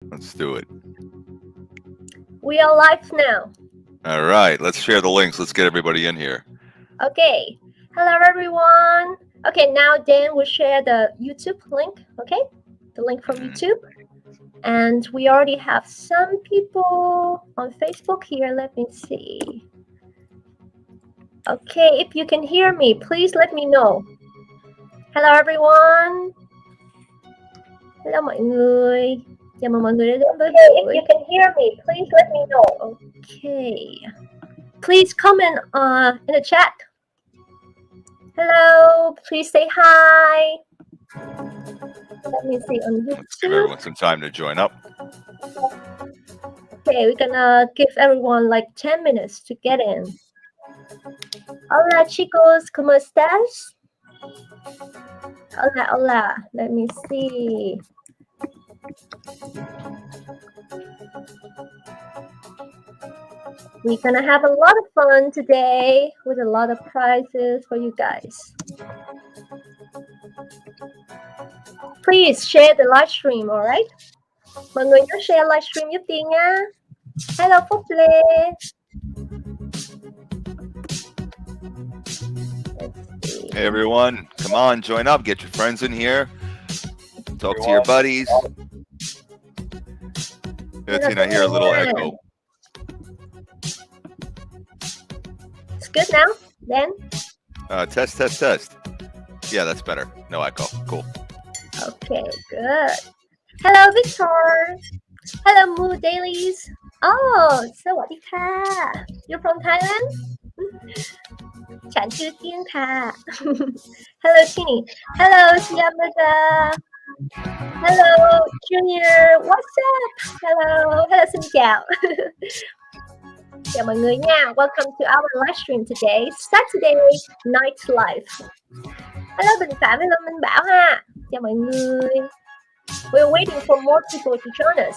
Let's do it. We are live now. All right, let's share the links. Let's get everybody in here. Okay. Hello, everyone. Okay, now Dan will share the YouTube link. Okay, the link from YouTube. And we already have some people on Facebook here. Let me see. Okay, if you can hear me, please let me know. Hello, everyone. Hello, mọi người. Chào mừng mọi người đã đến với If buổi. you can hear me, please let me know. Okay. Please comment in the chat. Hello, please say hi. Let me see on YouTube. Let's give everyone some time to join up. Okay, we're gonna give everyone like 10 minutes to get in. Hola, chicos, ¿cómo estás? Hola, hola. Let me see. We're gonna have a lot of fun today with a lot of prizes for you guys. Please share the live stream, alright? Mọi người nhớ share live stream giúp Tiên nha. Hello Phúc Lê. Hey, everyone. Come on, join up. Get your friends in here. Talk to your buddies. Tienee, I hear a little echo. It's good now, Dan? Test, test, test. Yeah, that's better. No echo. Cool. Okay, good. Hello, Victor. Hello, Mood Dailies. Oh, สวัสดีค่ะ You're from Thailand? ฉันชื่อเที่ยงค่ะ Hello, Tienee. Hello, Siamada. Hello, Junior. What's up? Hello, xin chào. Chào mọi người nha. Welcome to our live stream today, Saturday Night Live. Hello, Bình Phạm. Hello, Minh Bảo ha. Chào mọi người. We're waiting for more people to join us.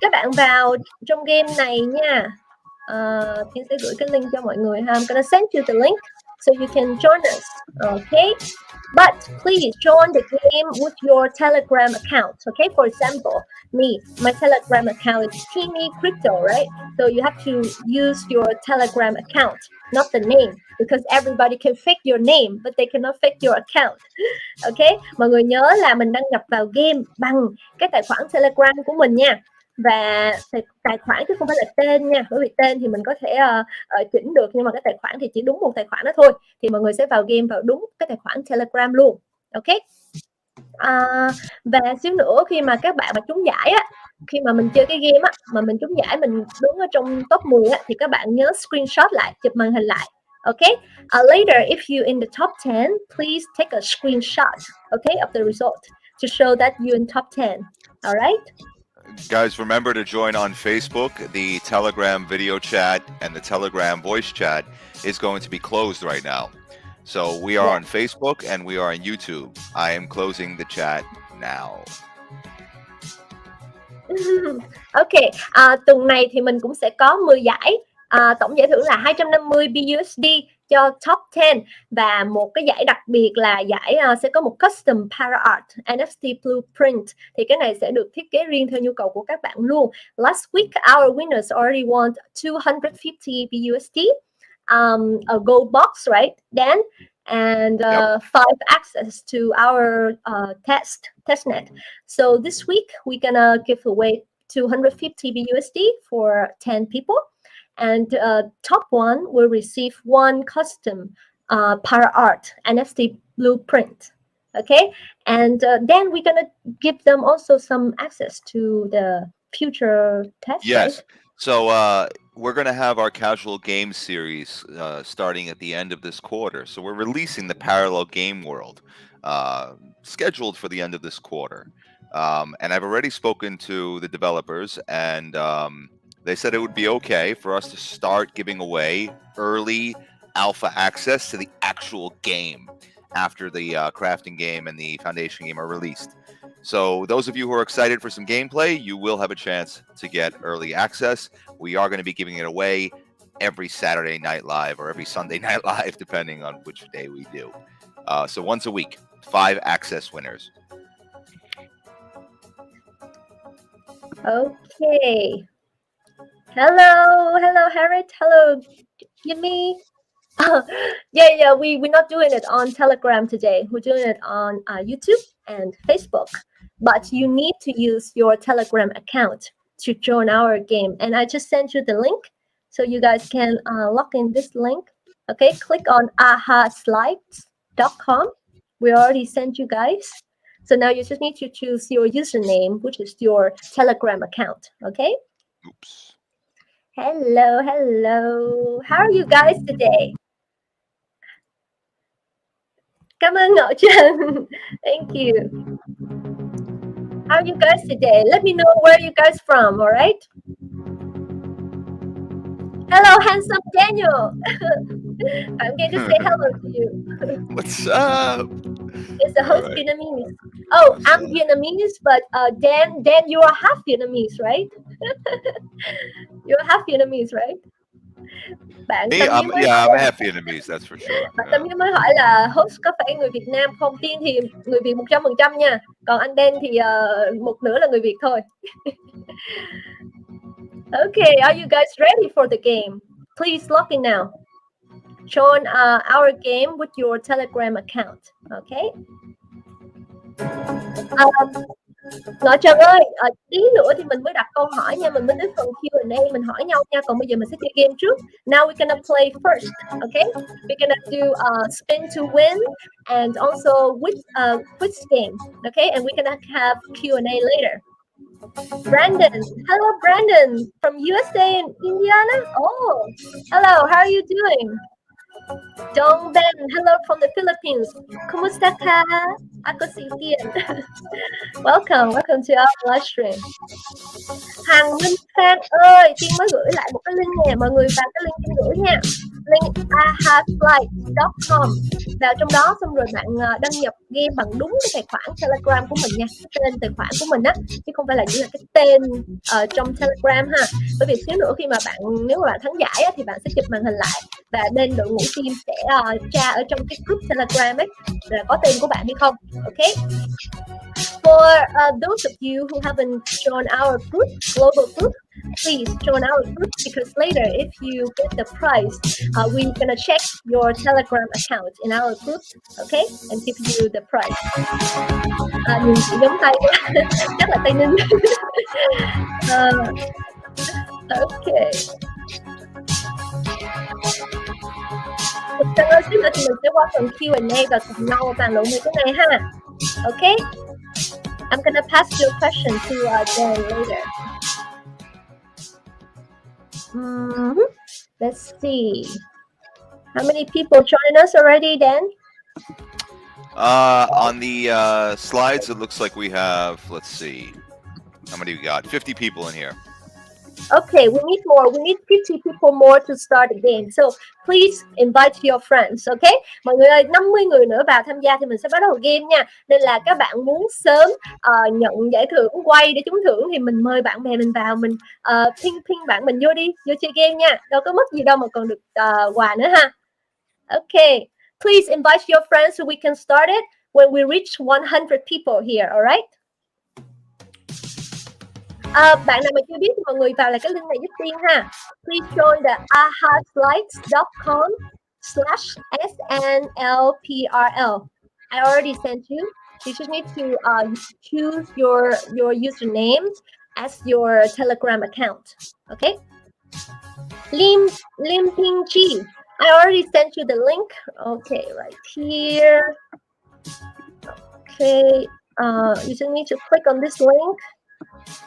Các bạn vào trong game này nha. Tiên sẽ gửi cái link cho mọi người ha. I'm gonna send you the link so you can join us. Okay? But please join the game with your Telegram account. Okay? For example, my Telegram account is Tienee Crypto, right? So you have to use your Telegram account, not the name, because everybody can fake your name, but they cannot fake your account. Okay? Mọi người nhớ là mình đăng nhập vào game bằng cái tài khoản Telegram của mình nha. Và tài khoản chứ không phải là tên nha, bởi vì tên thì mình có thể chỉnh được, nhưng mà cái tài khoản thì chỉ đúng một tài khoản đó thôi. Thì mọi người sẽ vào game vào đúng cái tài khoản Telegram luôn. Ok. Và xíu nữa khi mà các bạn mà trúng giải á, khi mà mình chơi cái game á, mà mình trúng giải, mình đứng ở trong top 10 á, thì các bạn nhớ screenshot lại, chụp màn hình lại. Okay. Later, if you in the top 10, please take a screenshot, okay, of the result to show that you're in top 10. All right. Guys, remember to join on Facebook. The Telegram video chat and the Telegram voice chat is going to be closed right now. So we are on Facebook and we are on YouTube. I am closing the chat now. Ok, tuần này thì mình cũng sẽ có 10 giải. Tổng giải thưởng là 250 BUSD cho top 10. Và một cái giải đặc biệt là giải sẽ có một custom para art NFT blueprint. Thì cái này sẽ được thiết kế riêng theo nhu cầu của các bạn luôn. Last week our winners already won 250 BUSD, a gold box, right, Dan? And 5 access to our testnet. So this week we're gonna give away 250 BUSD for 10 people, and top one will receive one custom para art NFT blueprint. Okay, and then we're gonna give them also some access to the future test. Yes. Right? So we're going to have our casual game series starting at the end of this quarter. So we're releasing the parallel game world scheduled for the end of this quarter. And I've already spoken to the developers, and they said it would be okay for us to start giving away early alpha access to the actual game after the crafting game and the foundation game are released. So those of you who are excited for some gameplay, you will have a chance to get early access. We are going to be giving it away every Saturday Night Live or every Sunday Night Live, depending on which day we do. So once a week, 5 access winners. Okay. Hello, Harriet. Hello, Jimmy. Yeah. We're not doing it on Telegram today. We're doing it on YouTube and Facebook. But you need to use your Telegram account to join our game. And I just sent you the link, so you guys can log in this link. Okay, click on ahaslides.com. We already sent you guys. So now you just need to choose your username, which is your Telegram account. Okay. Oops. Hello. How are you guys today? Cảm ơn Ngọc Trân. Thank you. How are you guys today? Let me know where you guys from, all right? Hello, handsome Daniel. I'm going to say hello to you. What's up? Is the host All right. Vietnamese? Oh, What's I'm up? Vietnamese, but Dan, you are half Vietnamese, right? You're half Vietnamese, right? Bạn Me, Tâm Như mới yeah, hỏi I'm là half Vietnamese, that's for sure. bạn Tâm Như mới hỏi là host có phải người Việt Nam không? Tiên thì người Việt 100% nha. Còn anh Dan thì một nửa là người Việt thôi. Okay, are you guys ready for the game? Please log in now. Join our game with your Telegram account. Okay. Ngọ Trần ơi, tí nữa thì mình mới đặt câu hỏi nha, mình mới đến phần Q&A mình hỏi nhau nha, còn bây giờ mình sẽ chơi game trước. Now we're gonna play first, okay? We're gonna do spin to win and also quiz game, okay? And we're gonna have Q&A later. Brandon, hello Brandon from USA and Indiana. Oh, hello, how are you doing? Dong Ben, hello from the Philippines. Kumusta ka? Ako si Tian. Welcome to our live stream. Hằng Minh Phan ơi, Tiên mới gửi lại một cái link nè, mọi người vào cái link Tiên gửi nha. Link ahaslides.com. Vào trong đó xong rồi bạn đăng nhập game bằng đúng cái tài khoản Telegram của mình nha, tên tài khoản của mình á, chứ không phải là chỉ là cái tên trong Telegram ha. Bởi vì xíu nữa khi mà nếu mà bạn thắng giải á, thì bạn sẽ chụp màn hình lại và bên đội ngũ team sẽ tra ở trong cái group Telegram ấy là có tên của bạn hay không. Okay. For those of you who haven't joined our group, global group, please join our group because later if you get the prize, we're gonna check your Telegram account in our group, okay, and give you the prize. Nhìn chị giống tay chắc là Tây Ninh. Okay. Thật ơi, xíu nữa thì mình sẽ qua phần Q&A và cùng nhau bàn luận về cái này ha. Okay. I'm gonna pass your question to Dan later. Let's see. How many people join us already, Dan? On the slides, it looks like we have, let's see, how many we got? 50 people in here. Okay, we need more. We need 50 people more to start the game. So please invite your friends, okay? Mọi người ơi, 50 người nữa vào tham gia thì mình sẽ bắt đầu game nha. Nên là các bạn muốn sớm nhận giải thưởng quay để trúng thưởng thì mình mời bạn bè mình vào, mình ping bạn mình vô đi, vô chơi game nha. Đâu có mất gì đâu mà còn được quà nữa ha. Okay, please invite your friends so we can start it when we reach 100 people here, alright? Bạn nào mà chưa biết thì mọi người vào lại cái link này giúp Tiên ha. Please join the ahaslides.com/SNLPRL. I already sent you. You just need to choose your username as your Telegram account. Okay. Lim Ping Chi. I already sent you the link. Okay, right here. Okay. You just need to click on this link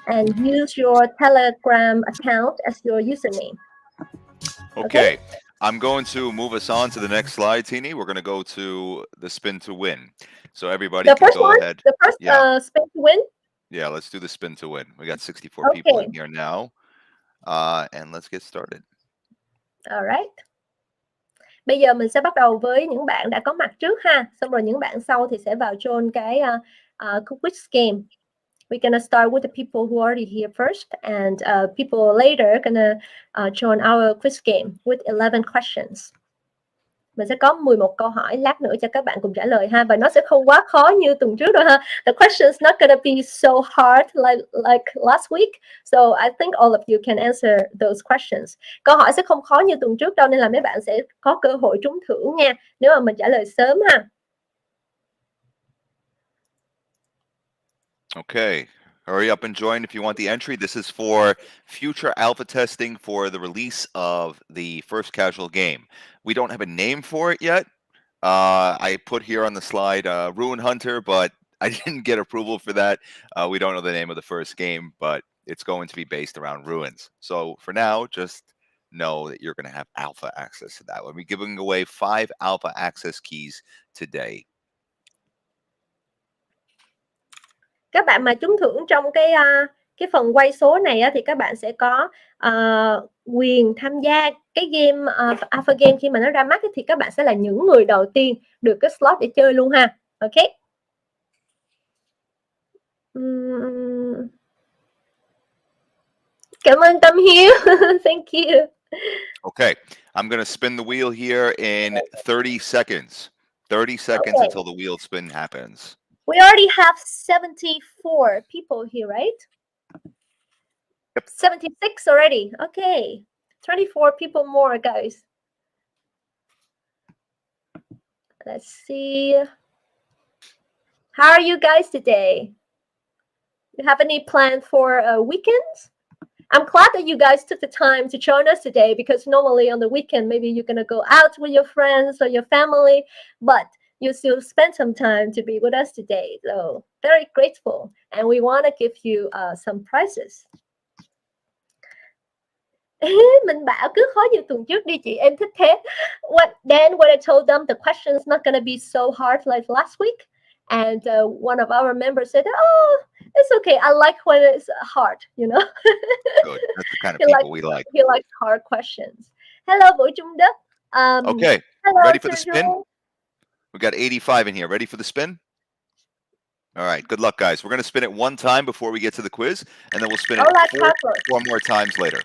and use your Telegram account as your username. Okay. I'm going to move us on to the next slide, Tienee. We're going to go to the spin to win. So everybody can go ahead. The first spin to win? Yeah, let's do the spin to win. We got 64 people in here now. And let's get started. All right. Bây giờ mình sẽ bắt đầu với những bạn đã có mặt trước ha. Xong rồi những bạn sau thì sẽ vào join cái quiz game. We're gonna start with the people who are already here first, and people later gonna join our quiz game with 11 questions. Mình sẽ có 11 câu hỏi lát nữa cho các bạn cùng trả lời ha, và nó sẽ không quá khó như tuần trước đâu ha. The question's not gonna be so hard like last week. So I think all of you can answer those questions. Câu hỏi sẽ không khó như tuần trước đâu, nên là mấy bạn sẽ có cơ hội trúng thưởng nha, nếu mà mình trả lời sớm ha. Okay. Hurry up and join if you want the entry. This is for future alpha testing for the release of the first casual game. We don't have a name for it yet. I put here on the slide Ruin Hunter, but I didn't get approval for that. We don't know the name of the first game, but it's going to be based around ruins. So for now, just know that you're going to have alpha access to that. We'll be giving away 5 alpha access keys today. Các bạn mà trúng thưởng trong cái phần quay số này á, thì các bạn sẽ có quyền tham gia cái game alpha game khi mà nó ra mắt ấy, thì các bạn sẽ là những người đầu tiên được cái slot để chơi luôn ha. Ok. Cảm ơn Tâm Hiếu. Thank you. Okay, I'm going to spin the wheel here in 30 seconds. 30 seconds Okay. until the wheel spin happens. We already have 74 people here, right? Yep. 76 already. Okay. 24 people more, guys. Let's see. How are you guys today? You have any plan for a weekend? I'm glad that you guys took the time to join us today, because normally on the weekend, maybe you're going to go out with your friends or your family, but you still spend some time to be with us today. So very grateful. And we want to give you some prizes. Mình bảo cứ khó như tuần trước đi chị, em thích thế. Then when I told them the question's not going to be so hard like last week, and one of our members said, oh, it's okay, I like when it's hard, you know. Good. That's the kind of people we like. He likes hard questions. Hello, Vũ Trung Đức. Okay, hello, ready for the spin? Sergio. We got 85 in here. Ready for the spin? All right, good luck, guys. We're going to spin it one time before we get to the quiz, and then we'll spin it four more times later.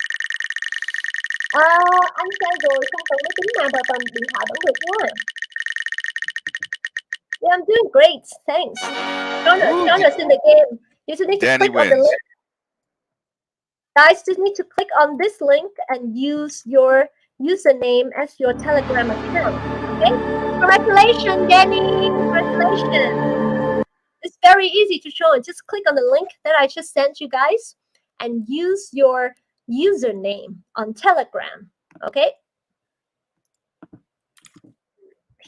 Anh chơi rồi, không cần máy tính nào và cầm điện thoại vẫn được nha. Yeah, I'm doing great. Thanks. Join us in the game. You just need to Danny click on the wins. link. Guys, just need to click on this link and use your username as your Telegram account. Okay? Congratulations, Danny. Congratulations. It's very easy to join. Just click on the link that I just sent you guys and use your username on Telegram. Okay?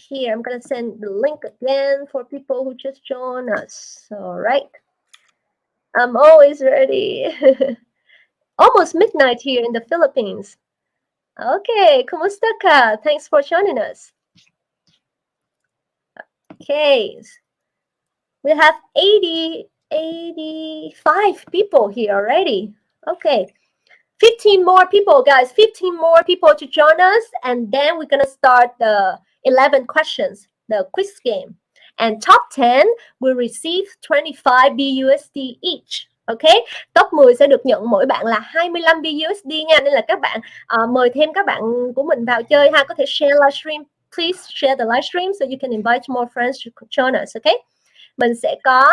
Here, I'm going to send the link again for people who just joined us. All right. I'm always ready. Almost midnight here in the Philippines. Okay, kumusta ka? Thanks for joining us. Okay. We have 85 people here already. Okay. 15 more people, guys. 15 more people to join us. And then we're going to start the 11 questions, the quiz game. And top 10 will receive 25 BUSD each. Okay, top 10 sẽ được nhận mỗi bạn là 25 BUSD nha. Nên là các bạn mời thêm các bạn của mình vào chơi ha. Có thể share livestream. Please share the livestream so you can invite more friends to join us. Okay, mình sẽ có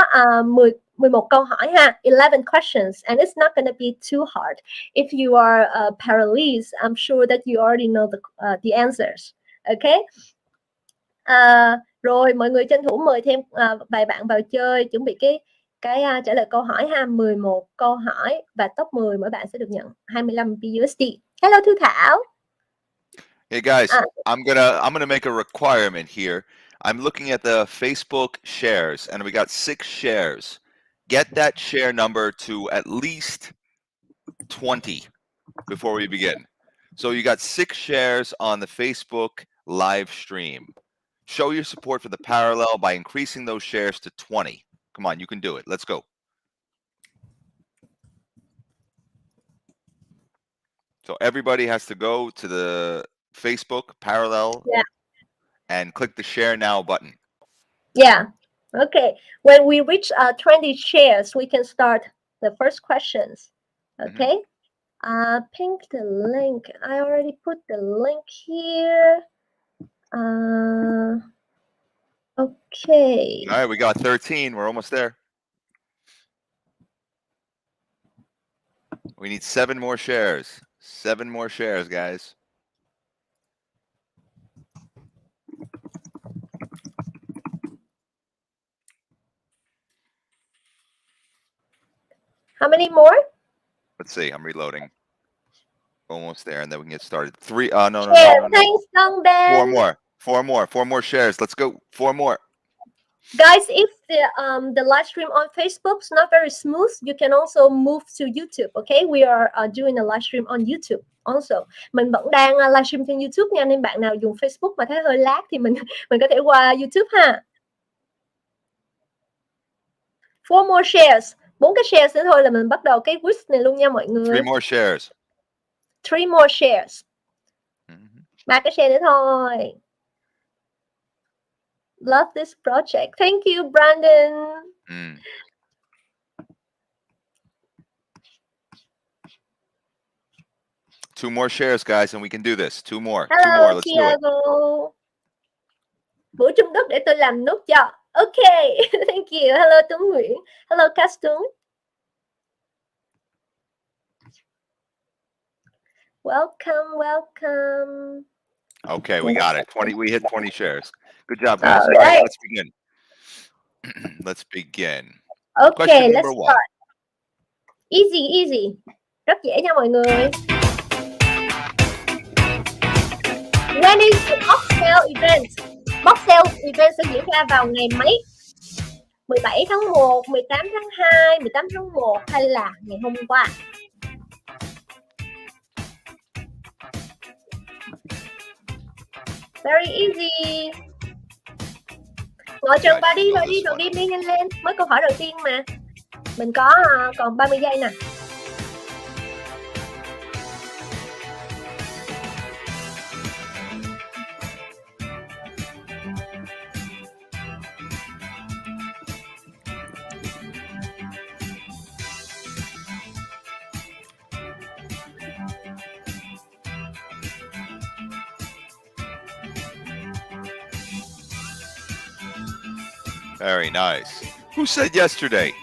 11 câu hỏi ha, 11 questions, and it's not going to be too hard. If you are paralyzed, I'm sure that you already know the answers. Okay. Rồi mọi người tranh thủ mời thêm vài bạn vào chơi, chuẩn bị cái trả lời câu hỏi ha. 11 câu hỏi và top 10 mỗi bạn sẽ được nhận 25 BUSD. Hello Thu Thảo. Hey guys, I'm gonna make a requirement here. I'm looking at the Facebook shares, and we got 6 shares. Get that share number to at least 20 before we begin. So you got 6 shares on the Facebook live stream. Show your support for the parallel by increasing those shares to 20. Come on, you can do it. Let's go. So everybody has to go to the Facebook parallel and click the share now button. Yeah. Okay. When we reach 20 shares, we can start the first questions. Okay. Ping the link. I already put the link here. Okay. All right, we got 13. We're almost there. We need 7 more shares. 7 more shares, guys. How many more? Let's see. I'm reloading. Almost there, and then we can get started. 3. No. Thanks, Dan. 4 more. 4 more. 4 more shares. Let's go. 4 more. Guys, if the live stream on Facebook's not very smooth, you can also move to YouTube. Okay, we are doing a live stream on YouTube also. Mình vẫn đang live stream trên YouTube nha, nên bạn nào dùng Facebook mà thấy hơi lag thì mình có thể qua YouTube ha. 4 more shares. 4 cái shares nữa thôi là mình bắt đầu cái quiz này luôn nha mọi người. 3 more shares. 3 more shares. 3 cái share nữa thôi. Love this project. Thank you, Brandon. 2 more shares, guys, and we can do this. 2 more. Hello, 2 more. Let's do it. Tiago. Bữa Trung Đức để tôi làm nút cho. Okay, thank you. Hello, Tuấn Nguyễn. Hello, Cast Tuấn. Welcome. Okay, we got it. 20. We hit 20 shares. Good job, guys. All All right, right. let's begin. Let's begin. Okay, Question let's number 1. start. Easy. Rất dễ nha mọi người. When is the box sale event? Box sale event sẽ diễn ra vào ngày mấy? 17 tháng 1, 18 tháng 2, 18 tháng 1 hay là ngày hôm qua? Very easy. Ngồi chân ba đi rồi đi nhanh lên. Mới câu hỏi đầu tiên mà. Mình có còn 30 giây nè. Very nice. Who said yesterday?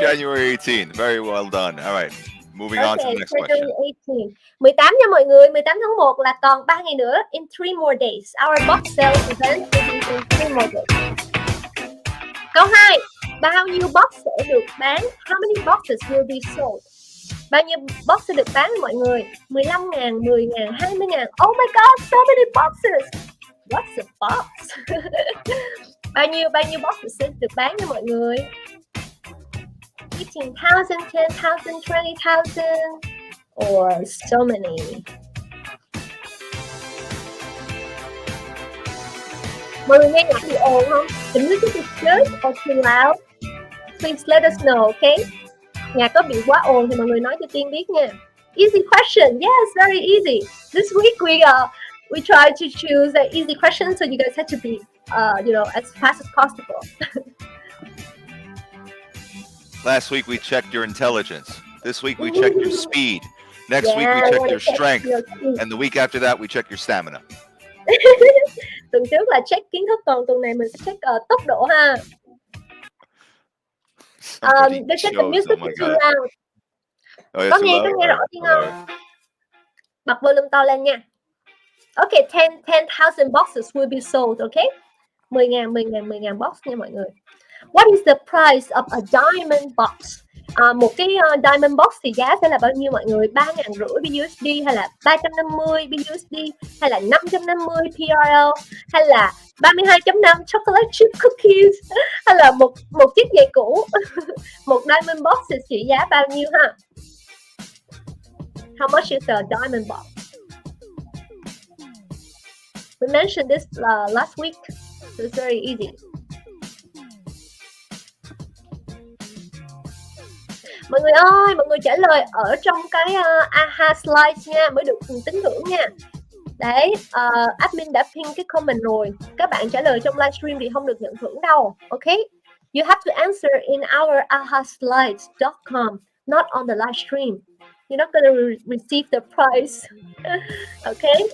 January 18th. Very well done. All right. Moving on to the next question. 18 nha mọi người. 18 tháng 1 là còn 3 ngày nữa. In 3 more days. Our box sale event will be in 3 more days. Câu 2. Bao nhiêu box sẽ được bán? How many boxes will be sold? Bao nhiêu box sẽ được bán mọi người? 15.000, 10.000, 20.000. Oh my god, so many boxes. What's a box? bao nhiêu box sẽ được bán nha mọi người? 15,000, 10,000, 20,000 or so many. Mọi người nghe nhạc bị ồn không? The music is good or too loud? Please let us know, okay? Nhạc có bị quá ồn thì mọi người nói cho Tiên biết nha. Easy question. Yes, very easy. This week we try to choose an easy question, so you guys have to be, as fast as possible. Last week we checked your intelligence. This week we checked your speed. Next week we checked your strength. And the week after that we check your stamina. Tuần trước là check kiến thức, còn tuần này mình sẽ check tốc độ ha. They said the music is too loud. Có nghe rõ tiếng không? Bật volume to lên nha. Okay, 10,000 boxes will be sold, okay? 10.000 box nha mọi người. What is the price of a diamond box? Một cái diamond box thì giá sẽ là bao nhiêu mọi người? 3.500 BUSD hay là 350 BUSD hay là 550 PRL hay là 32.5 chocolate chip cookies hay là một chiếc giày cũ? Một diamond box thì trị giá bao nhiêu ha? How much is a diamond box? We mentioned this last week. It's very easy. Mọi người ơi, mọi người trả lời ở trong cái AHA slide nha, mới được tính thưởng nha. Đấy, admin đã pin cái comment rồi. Các bạn trả lời trong livestream thì không được nhận thưởng đâu. Okay? You have to answer in our ahaslides.com, not on the live stream. You're not going to receive the prize. Okay.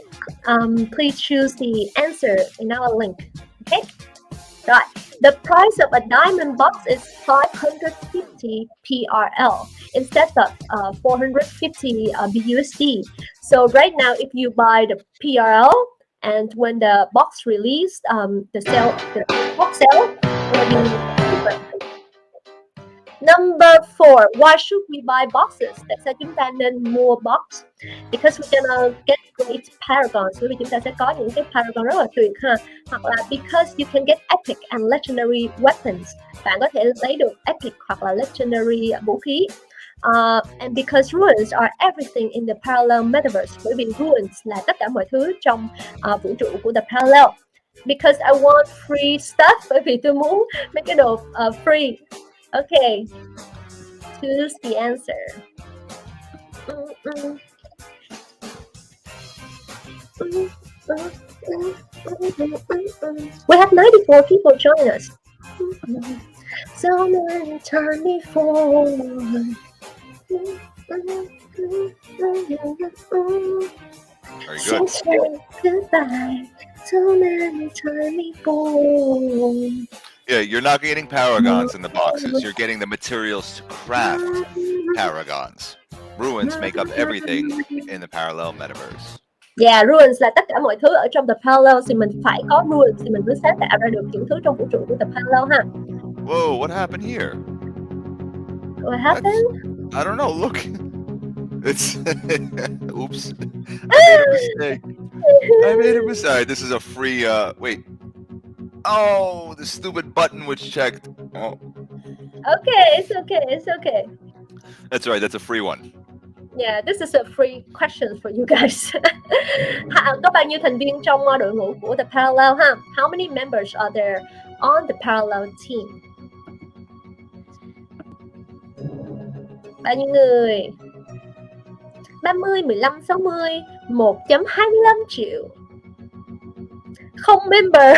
Please choose the answer in our link. Okay. Right. The price of a diamond box is 550 PRL instead of 450 BUSD. So right now, if you buy the PRL, and when the box released, the box sale will be cheaper. Number 4, why should we buy boxes? Tại sao chúng ta nên mua box? Because we're gonna get great paragons. Bởi vì chúng ta sẽ có những cái paragon rất là tuyệt ha. Hoặc là because you can get epic and legendary weapons. Bạn có thể lấy được epic hoặc là legendary vũ khí. And because ruins are everything in the parallel metaverse. Bởi vì ruins là tất cả mọi thứ trong vũ trụ của the parallel. Because I want free stuff. Bởi vì tôi muốn mấy cái đồ free. Okay, choose the answer. We have 94 people join us. So many turn me forward. Very good. So goodbye. So many turn me forward. Yeah, you're not getting paragons in the boxes. You're getting the materials to craft paragons. Ruins make up everything in the parallel metaverse. Yeah, ruins là tất cả mọi thứ ở trong the parallel, thì mình phải có ruins thì mình mới sáng tạo ra được những thứ trong vũ trụ của the parallel ha. Whoa, what happened here? What happened? I don't know. Look, it's oops. I made a mistake. Alright, this is a free. Wait. Oh, the stupid button was checked. Oh. Okay, it's okay. It's okay. That's right. That's a free one. Yeah, this is a free question for you guys. Có bao nhiêu thành viên trong đội ngũ của the parallel ha? How many members are there on the parallel team? Bao nhiêu người? 30, 15, 60, 1.25 triệu. Không member.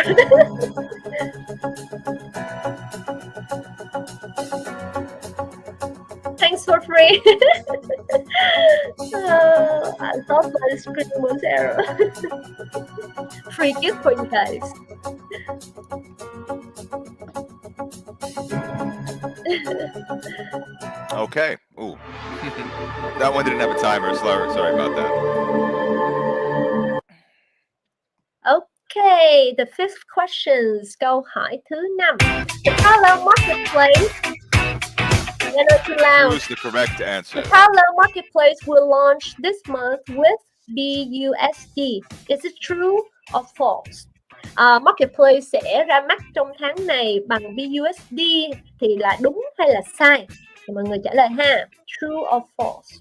Thanks for free. I thought my screen was error. Free gift for you guys. Okay. Ooh. That one didn't have a timer. Sorry about that. Okay, the fifth questions. Câu hỏi thứ 5. The parallel marketplace. Choose the correct answer. The parallel marketplace will launch this month with BUSD. Is it true or false? Marketplace sẽ ra mắt trong tháng này bằng BUSD, thì là đúng hay là sai? Thì mọi người trả lời ha. True or false?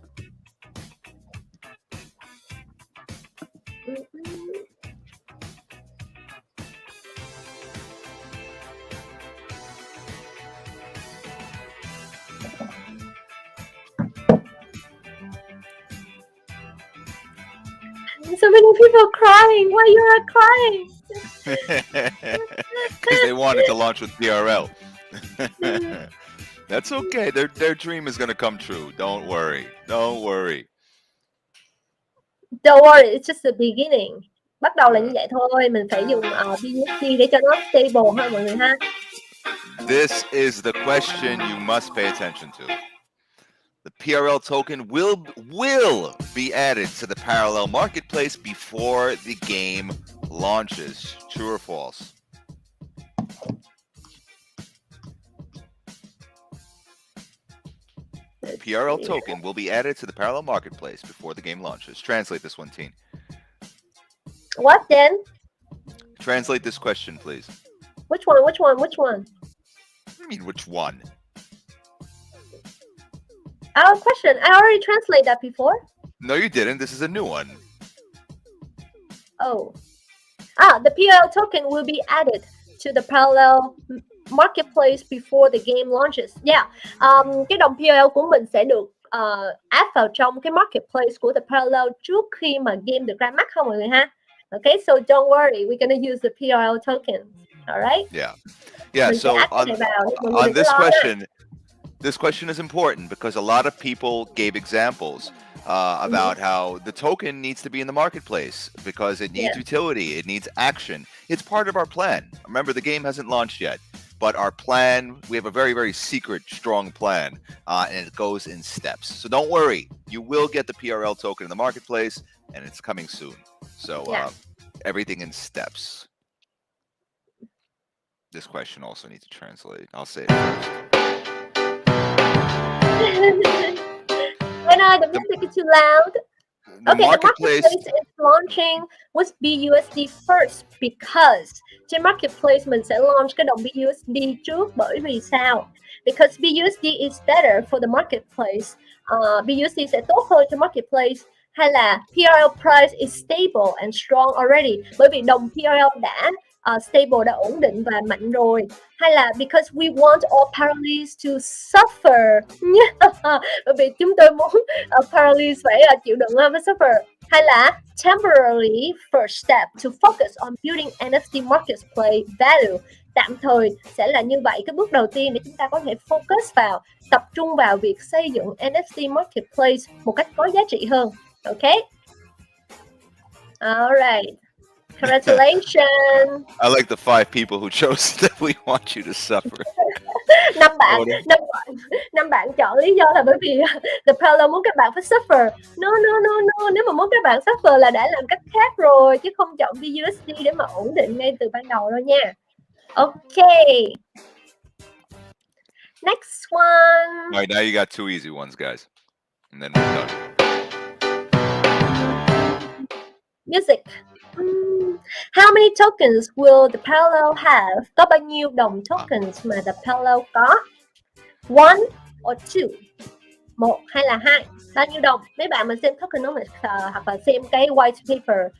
So many people crying. Why you are crying? Because they wanted to launch with PRL. That's okay. Their dream is going to come true. Don't worry. Don't worry. Don't worry. It's just the beginning. Bắt đầu là như vậy thôi. Mình phải dùng BUSD để cho nó stable ha mọi người ha. This is the question you must pay attention to. The PRL token will be added to the parallel marketplace before the game launches. True or false? The PRL token will be added to the parallel marketplace before the game launches. Translate this one, Teen. What then? Translate this question, please. Which one? Which one? Which one? What do you mean, which one? Our question. I already translated that before. No, you didn't. This is a new one. Oh. The PRL token will be added to the parallel marketplace before the game launches. Yeah. Cái đồng PRL của mình sẽ được áp vào trong cái marketplace của the parallel trước khi mà game được ra mắt không mọi người ha. Okay, so don't worry. We're going to use the PRL token. All right? Yeah. Yeah, so on this question, This question is important because a lot of people gave examples about how the token needs to be in the marketplace because it needs utility, it needs action. It's part of our plan. Remember, the game hasn't launched yet, but our plan, we have a very, very secret, strong plan, and it goes in steps. So don't worry, you will get the PRL token in the marketplace, and it's coming soon. So everything in steps. This question also needs to translate. I'll say it first. The music is too loud. The marketplace is launching with BUSD first because trên marketplace mình sẽ launch cái đồng BUSD trước. Bởi vì sao? Because BUSD is better for the marketplace. BUSD sẽ tốt hơn cho marketplace. Hay là PRL price is stable and strong already. Bởi vì đồng PRL đã stable, đã ổn định và mạnh rồi. Hay là because we want all paralyzed to suffer. Bởi vì chúng tôi muốn paralyzed phải chịu đựng với suffer. Hay là temporarily first step to focus on building NFT marketplace value. Tạm thời sẽ là như vậy, cái bước đầu tiên để chúng ta có thể focus vào, tập trung vào việc xây dựng NFT marketplace một cách có giá trị hơn. Okay? All right. Congratulations. I like the 5 people who chose that we want you to suffer. Năm bạn chọn lý do là bởi vì The Parallel muốn các bạn phải suffer. No. Nếu mà muốn các bạn suffer là đã làm cách khác rồi, chứ không chọn BUSD để mà ổn định ngay từ ban đầu đâu nha. Okay. Next one. All right, now you got 2 easy ones, guys. And then we're done. Music. How many tokens will the Parallel have? Có bao nhiêu đồng tokens mà the Parallel có? 1 or 2? 1 hay là 2? Bao nhiêu đồng? Mấy bạn mà xem tokenomics hoặc là xem cái white paper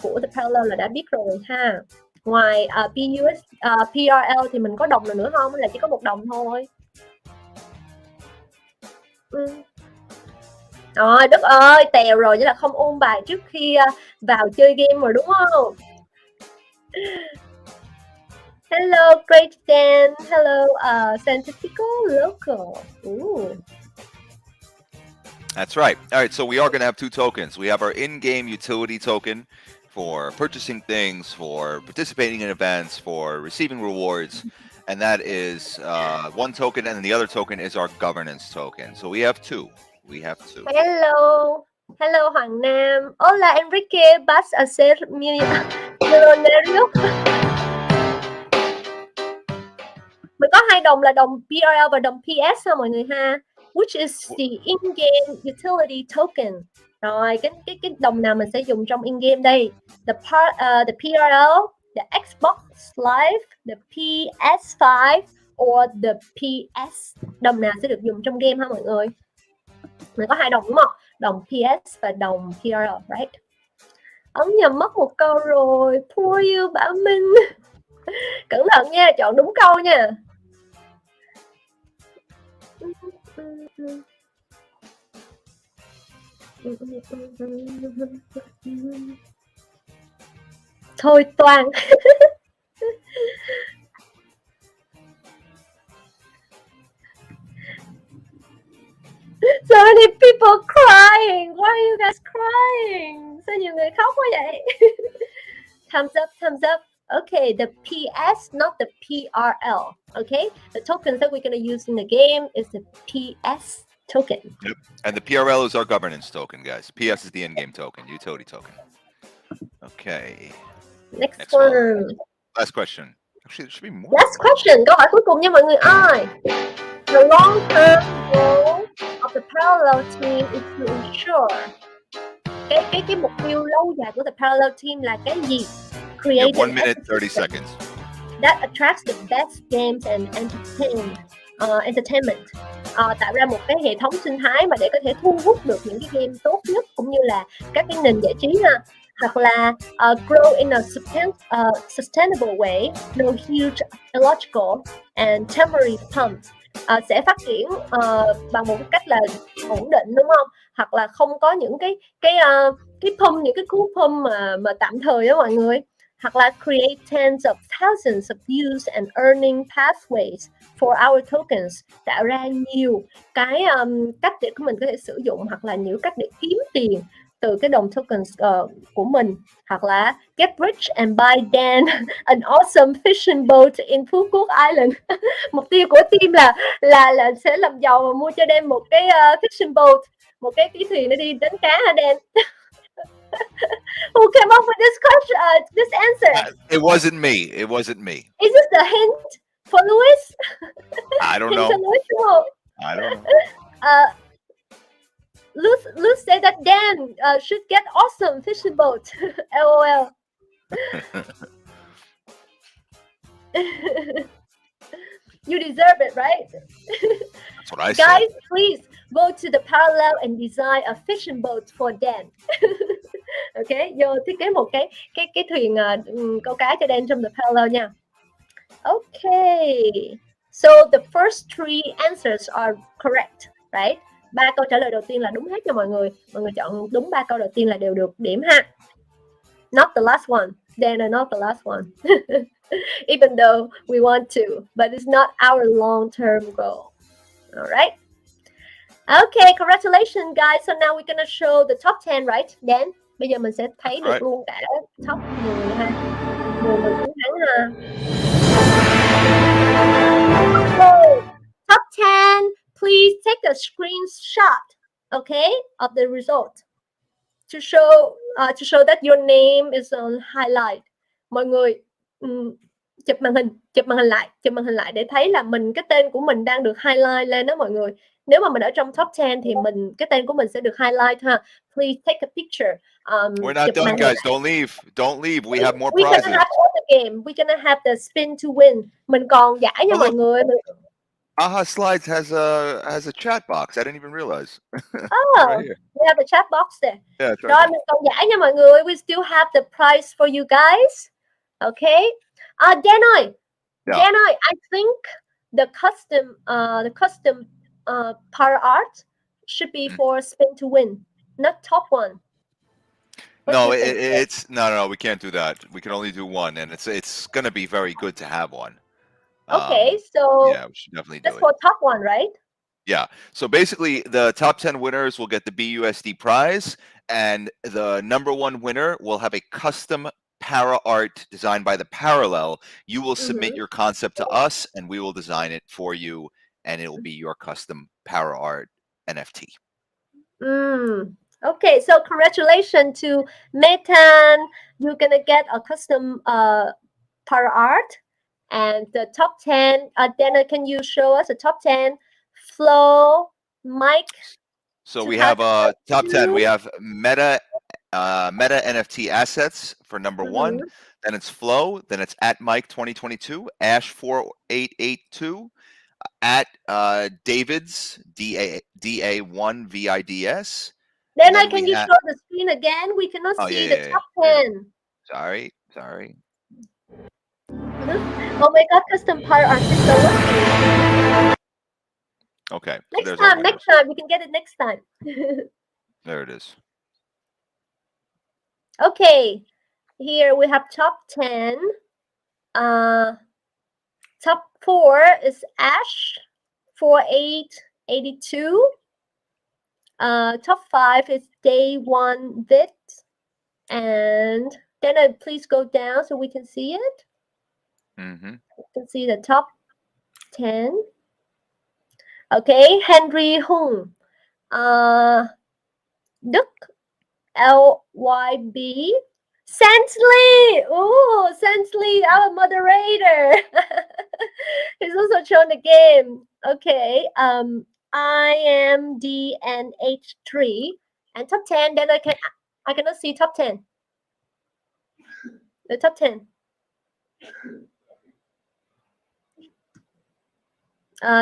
của the Parallel là đã biết rồi ha. Ngoài PRL thì mình có đồng nào nữa không? Hay là chỉ có 1 đồng thôi? Rồi, Đức ơi, tèo rồi, chứ là không ôn bài trước khi vào chơi game rồi đúng không? Hello, Great Dan. Hello, Scientifical Local. Ooh. That's right. All right, so we are going to have 2 tokens. We have our in-game utility token for purchasing things, for participating in events, for receiving rewards. And that is 1 token, and then the other token is our governance token. So we have 2. We have 2. Hello Hoàng Nam. Hola Enrique, vas a ser millonario. Mình có 2 đồng là đồng PRL và đồng PS ha mọi người ha. Which is the in-game utility token. Rồi cái đồng nào mình sẽ dùng trong in-game đây? The PRL, the Xbox Live, the PS5 or the PS. Đồng nào sẽ được dùng trong game ha mọi người? Mình có 2 đồng đúng không? Đồng PS và đồng PRL, right? Ấn nhầm mất 1 câu rồi. Poor you Bảo Minh. Cẩn thận nha, chọn đúng câu nha. Thôi Toàn. So many people crying. Why are you guys crying? Sao nhiều người khóc quá vậy? Thumbs up, thumbs up. Okay, the PS, not the PRL. Okay, the tokens that we're going to use in the game is the PS token. Yep. And the PRL is our governance token, guys. PS is the in-game token, utility token. Okay. Next one. Last question. Actually, there should be more. Last question. Câu hỏi cuối cùng nha mọi người ơi. The long-term goal of the Parallel team is to ensure. Cái mục tiêu lâu dài của the Parallel team là cái gì? You have 1 minute 30 seconds. That attracts the best games and entertainment. Tạo ra một cái hệ thống sinh thái mà để có thể thu hút được những cái game tốt nhất cũng như là các cái nền giải trí ha. Hoặc là grow in a sustainable way, no huge illogical and temporary pumps. Sẽ phát triển bằng một cách là ổn định đúng không? Hoặc là không có những cái pump, những cái cú pump mà tạm thời đó mọi người. hoặc là create tens of thousands of views and earning pathways for our tokens, tạo ra nhiều cái cách để mình có thể sử dụng hoặc là nhiều cách để kiếm tiền từ cái đồng tokens của mình, hoặc là get rich and buy Dan an awesome fishing boat in Phú Quốc Island. Mục tiêu của team là sẽ làm giàu và mua cho Dan một cái fishing boat, một cái thuyền để đi đánh cá hả Dan? Who came up with this question, this answer? It wasn't me. It wasn't me. Is this the hint for Louis? I don't Hint know. cho Louis đúng không? I don't know. Luz said that Dan should get awesome fishing boat. LOL. You deserve it, right? That's what I Guys, said. please go to the parallel and design a fishing boat for Dan. Okay, vô thiết kế một cái thuyền câu cá cho Dan trong the parallel nha. Okay, so the first three answers are correct, right? 3 câu trả lời đầu tiên là đúng hết cho mọi người. Mọi người chọn đúng 3 câu đầu tiên là đều được điểm ha. Not the last one. Dan are not the last one. Even though we want to, but it's not our long-term goal. All right. Okay, congratulations, guys. So now we're gonna show the top 10, right? Dan, bây giờ mình sẽ thấy được luôn cả top 10 ha. 10 người chiến thắng ha. So, top 10, please take a screenshot, okay, of the result to show that your name is on highlight. Mọi người chụp màn hình lại để thấy là cái tên của mình đang được highlight lên đó mọi người. Nếu mà mình ở trong top 10 thì cái tên của mình sẽ được highlight ha. Please take a picture. We're not done, guys. Don't leave. Don't leave. We have more We're prizes. gonna have all the game. We're gonna have the spin to win. Mình còn giải nha mọi người. Aha Slides has a chat box. I didn't even realize. Oh, right here. we have the chat box there. Yeah, it's right Rồi there. mình còn giải nha mọi người. We still have the prize for you guys. Okay. Dan ơi. Yeah. Dan ơi, I think the custom power art should be for spin to win, not top one. What No, do you think? it's no. We can't do that. We can only do one, and it's gonna be very good to have one. Okay, so yeah, we should definitely do that's it. for top one, right? Yeah. So basically, the top 10 winners will get the BUSD prize, and the number one winner will have a custom para art designed by the Parallel. You will submit your concept to us, and we will design it for you, and it will be your custom para art NFT. Okay, so congratulations to Metan. You're gonna get a custom para art. And the top 10, Dana, can you show us the top 10? Flo, Mike. So we have top 10. We have Meta NFT assets for number one. Then it's Flo. Then it's at Mike 2022, Ash 4882, at Davids DA1 VIDS. Dana, can you show the screen again? We cannot see the top 10. Sorry. Oh my God, custom power art is so lucky. Okay. Next time. We can get it next time. There it is. Okay. Here we have top 10. Top 4 is Ash 4882. Top 5 is Day 1 Vid. And then please go down so we can see it. You can see the top 10. Okay, Henry Hung, Đức LYB, Sansley. Oh, Sansley, our moderator. He's also shown the game. Okay, IMDNH3 and top 10. Then I cannot see top 10. The top 10.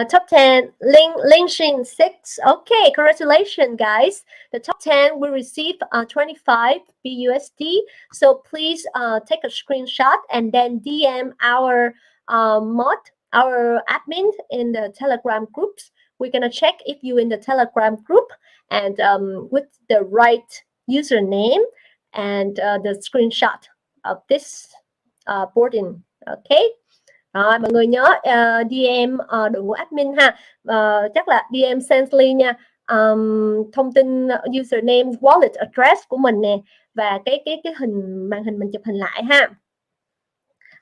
Top 10, Lingshin 6. Okay, congratulations, guys. The top 10 will receive 25 BUSD. So please take a screenshot and then DM our our admin in the Telegram groups. We're gonna check if you're in the Telegram group and with the right username and the screenshot of this boarding. Okay. Rồi mọi người nhớ DM đội ngũ admin ha. Chắc là DM Sensely nha. Thông tin username, wallet address của mình nè và cái hình màn hình mình chụp hình lại ha.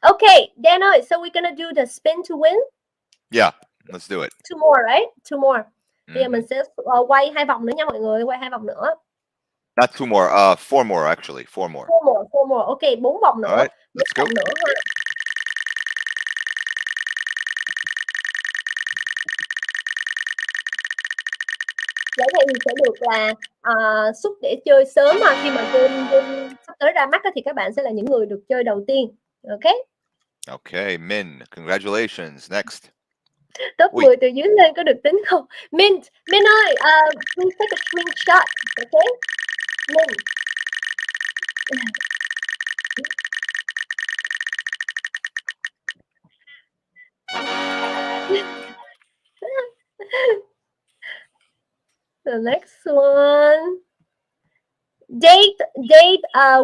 Okay, Dan ơi, so we're gonna do the spin to win. Yeah, let's do it. Two more, right? Two more. Bây giờ Mhm. mình sẽ quay 2 vòng nữa nha mọi người, quay 2 vòng nữa. Not 2 more, 4 more actually, 4 more. Four more. Okay, 4 vòng nữa. All right, 4 let's go. vòng nữa ha. Giải này thì sẽ được là xúc để chơi sớm mà khi mà game sắp tới ra mắt thì các bạn sẽ là những người được chơi đầu tiên. Ok. Okay, Min, congratulations. Next. Top Ui. 10 từ dưới lên có được tính không? Min ơi, please take a screenshot. Ok. Min. The next one. Dave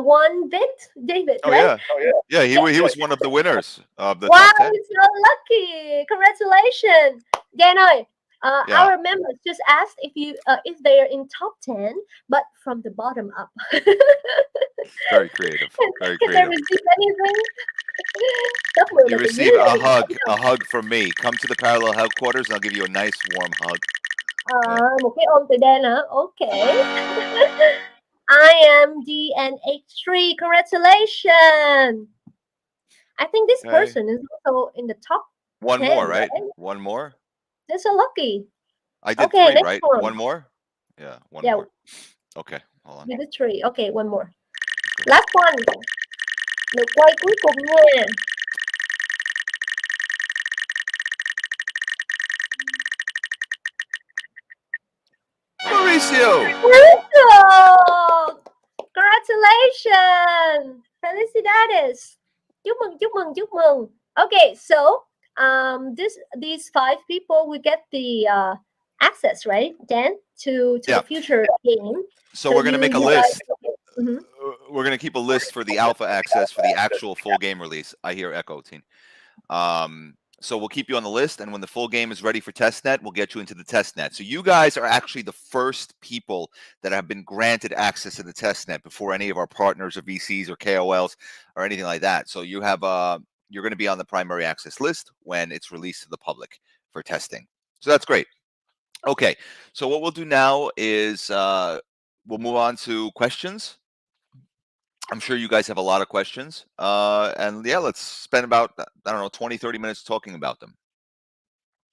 won David, Oh right? yeah. Yeah, he was one of the winners of the Wow, top 10. you're so lucky! Congratulations, Dan ơi. Yeah. Our members just asked if they are in top 10, but from the bottom up. Very creative. Very Can they creative. receive anything? Top 10 You là từ receive dưới a lên. hug from me. Come to the parallel headquarters and I'll give you a nice warm hug. Một cái ôm từ Dan hả? Okay. I am DNH3. Congratulations. I think this Okay. person is also in the top One 10, more, right? One more? They're so lucky. I did Okay, 3, next right? one. One more? Yeah, one Yeah. more. Okay, hold on. You did 3. Okay, one more. Last one. Lượt quay cuối cùng nha. Mauricio! Congratulations! Felicidades! Chúc mừng. Okay, so these 5 people will get the access, right, Dan, to the future game. So we're going to make a list. Mhm. We're going to keep a list for the alpha access for the actual full game release. I hear echo, team. So we'll keep you on the list, and when the full game is ready for testnet, we'll get you into the testnet. So you guys are actually the first people that have been granted access to the testnet before any of our partners or VCs or KOLs or anything like that. So you have you're going to be on the primary access list when it's released to the public for testing. So that's great. Okay, so what we'll do now is we'll move on to questions. I'm sure you guys have a lot of questions. And yeah, let's spend about, I don't know, 20, 30 minutes talking about them.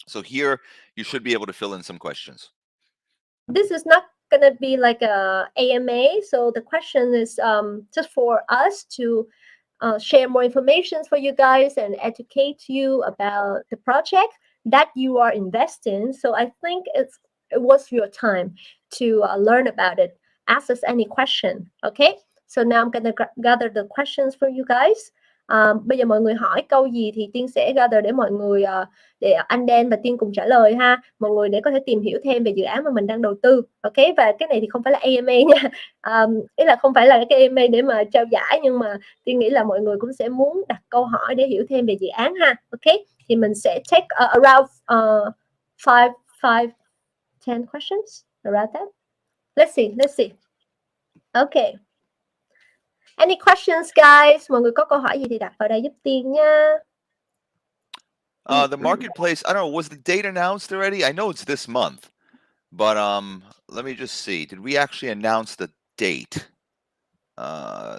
So here, you should be able to fill in some questions. This is not going to be like a AMA. So the question is just for us to share more information for you guys and educate you about the project that you are investing. So I think it was your time to learn about it. Ask us any question. Okay. So now I'm gonna gather the questions for you guys. Bây giờ mọi người hỏi câu gì thì Tiên sẽ gather để mọi người để anh Dan và Tiên cùng trả lời ha. Mọi người để có thể tìm hiểu thêm về dự án mà mình đang đầu tư. Ok, và cái này thì không phải là AMA nha. Ý là không phải là cái AMA để mà trao giải, nhưng mà Tiên nghĩ là mọi người cũng sẽ muốn đặt câu hỏi để hiểu thêm về dự án ha. Ok, thì mình sẽ take around 10 questions around that. Let's see. Okay. Any questions, guys? Mọi người có câu hỏi gì thì đặt vào đây giúp Tiên nha. The marketplace, I don't know, was the date announced already? I know it's this month, but let me just see. Did we actually announce the date?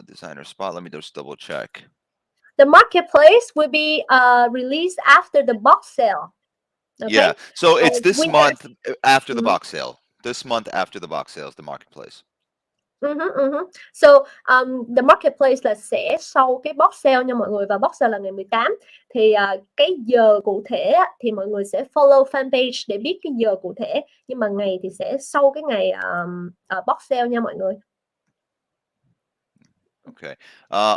Designer spot. Let me just double check. The marketplace will be released after the box sale. Okay? Yeah, so it's this month after the Mhm. box sale. This month after the box sale is the marketplace. So the marketplace là sẽ sau cái box sale nha mọi người, và box sale là ngày 18. Thì cái giờ cụ thể thì mọi người sẽ follow fanpage để biết cái giờ cụ thể, nhưng mà ngày thì sẽ sau cái ngày box sale nha mọi người. Okay.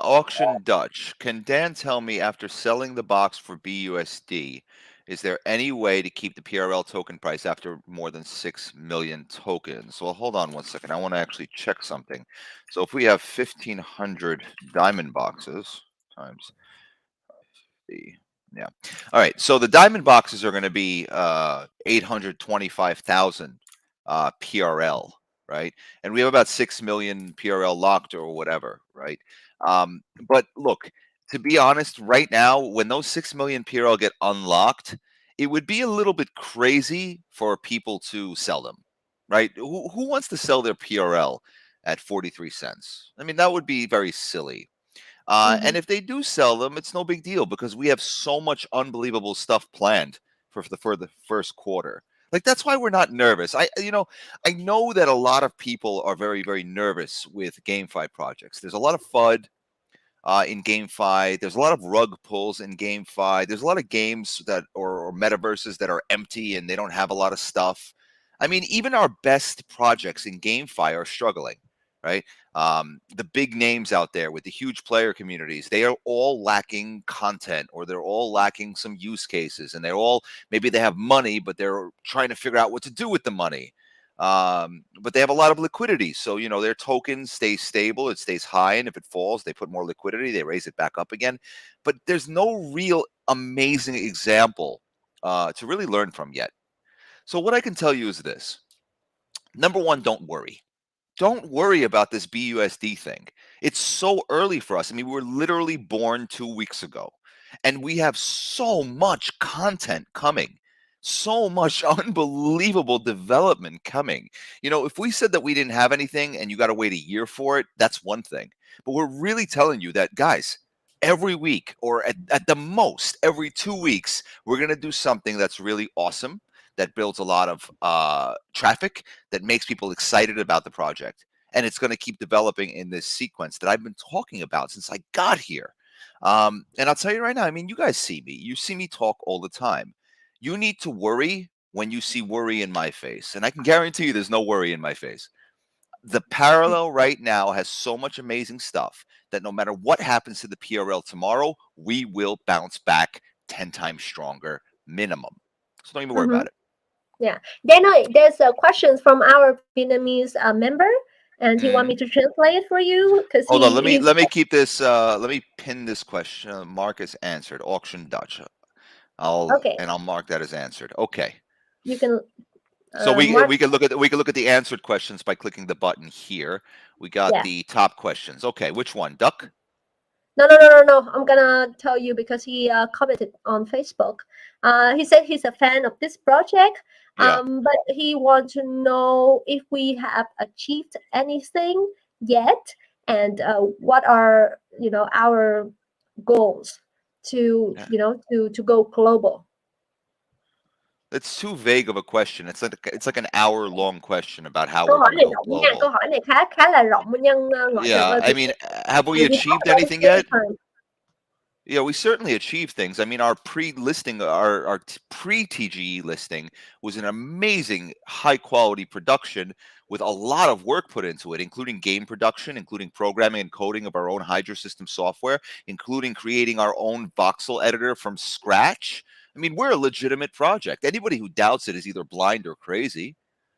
Auction Dutch. Can Dan tell me, after selling the box for BUSD, is there any way to keep the PRL token price after more than 6 million tokens? Well, hold on one second. I want to actually check something. So if we have 1,500 diamond boxes times Yeah. All right. So the diamond boxes are going to be 825,000 PRL, right? And we have about 6 million PRL locked or whatever, right? But look, to be honest, right now, when those 6 million PRL get unlocked, it would be a little bit crazy for people to sell them, right? Who wants to sell their PRL at 43 cents? I mean, that would be very silly. And if they do sell them, it's no big deal because we have so much unbelievable stuff planned for the first quarter. Like that's why we're not nervous. I know that a lot of people are very nervous with GameFi projects. There's a lot of FUD in GameFi. There's a lot of rug pulls in GameFi. There's a lot of games that or metaverses that are empty and they don't have a lot of stuff. I mean, even our best projects in GameFi are struggling, right? The big names out there with the huge player communities, they are all lacking content or they're all lacking some use cases, and they're all maybe they have money, but they're trying to figure out what to do with the money. But they have a lot of liquidity, so their token stays stable, it stays high, and if it falls, they put more liquidity, they raise it back up again. But there's no real amazing example to really learn from yet. So what I can tell you is this: number one, don't worry about this BUSD thing. It's so early for us. I mean, we were literally born 2 weeks ago, and we have so much content coming, so much unbelievable development coming. If we said that we didn't have anything and you got to wait a year for it, that's one thing. But we're really telling you that, guys, every week or at the most every 2 weeks, we're going to do something that's really awesome, that builds a lot of traffic, that makes people excited about the project. And it's going to keep developing in this sequence that I've been talking about since I got here. And I'll tell you right now, I mean, you guys see me. You see me talk all the time. You need to worry when you see worry in my face. And I can guarantee you there's no worry in my face. The parallel right now has so much amazing stuff that no matter what happens to the PRL tomorrow, we will bounce back 10 times stronger minimum. So don't even worry about it. Yeah. Then there's questions from our Vietnamese member, and he want me to translate it for you because Hold on. Let me keep this. Let me pin this question. Marcus answered auction Dutch. I'll mark that as answered. Okay. You can. So we can look at the answered questions by clicking the button here. We got the top questions. Okay, which one? Duck? No. I'm gonna tell you because he commented on Facebook. He said he's a fan of this project, but he wants to know if we have achieved anything yet, and what are our goals to to go global. It's too vague of a question. It's like an hour-long question about how Câu we're hỏi going này to go rộng nha, global. câu hỏi này khá là rộng nhân gọi Yeah, I mean, have we achieved anything yet? Yeah, we certainly achieved things. I mean, our pre-listing, our pre-TGE listing was an amazing high-quality production with a lot of work put into it, including game production, including programming and coding of our own Hydra system software, including creating our own voxel editor from scratch. I mean, we're a legitimate project. Anybody who doubts it is either blind or crazy.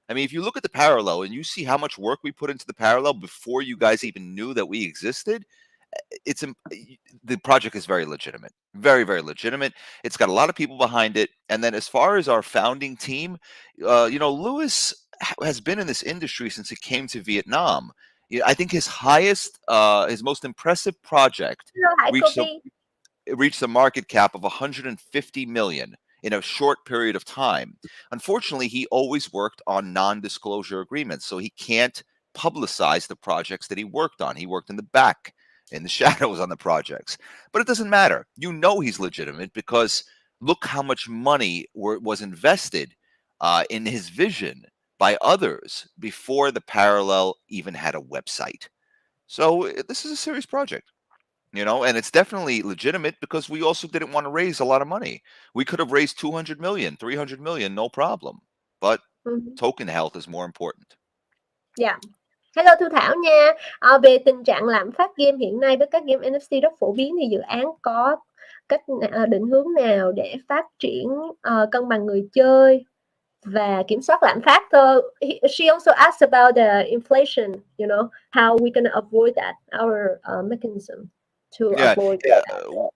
I mean, if you look at the parallel and you see how much work we put into the parallel before you guys even knew that we existed, the project is very legitimate, very legitimate. It's got a lot of people behind it. And then as far as our founding team, Lewis has been in this industry since he came to Vietnam. I think his most impressive project reached a market cap of 150 million in a short period of time. Unfortunately, he always worked on non-disclosure agreements, so he can't publicize the projects that he worked on. He worked in the back, in the shadows on the projects. But it doesn't matter. He's legitimate because look how much money was invested in his vision by others before the parallel even had a website. So this is a serious project. And it's definitely legitimate because we also didn't want to raise a lot of money. We could have raised 200 million, 300 million, no problem. But token health is more important. Yeah. Hello Thu Thảo nha. Về tình trạng lạm phát game hiện nay với các game NFT rất phổ biến thì dự án có cách định hướng nào để phát triển cân bằng người chơi và kiểm soát lạm phát? She also asked about the inflation, how we can avoid that, our mechanism. to Yeah. avoid that?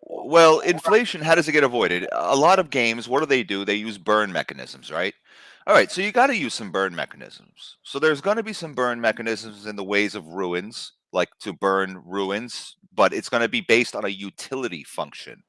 Well, inflation, how does it get avoided? A lot of games, what do? They use burn mechanisms, right? All right, so you got to use some burn mechanisms. So there's going to be some burn mechanisms in the ways of ruins, like to burn ruins, but it's going to be based on a utility function,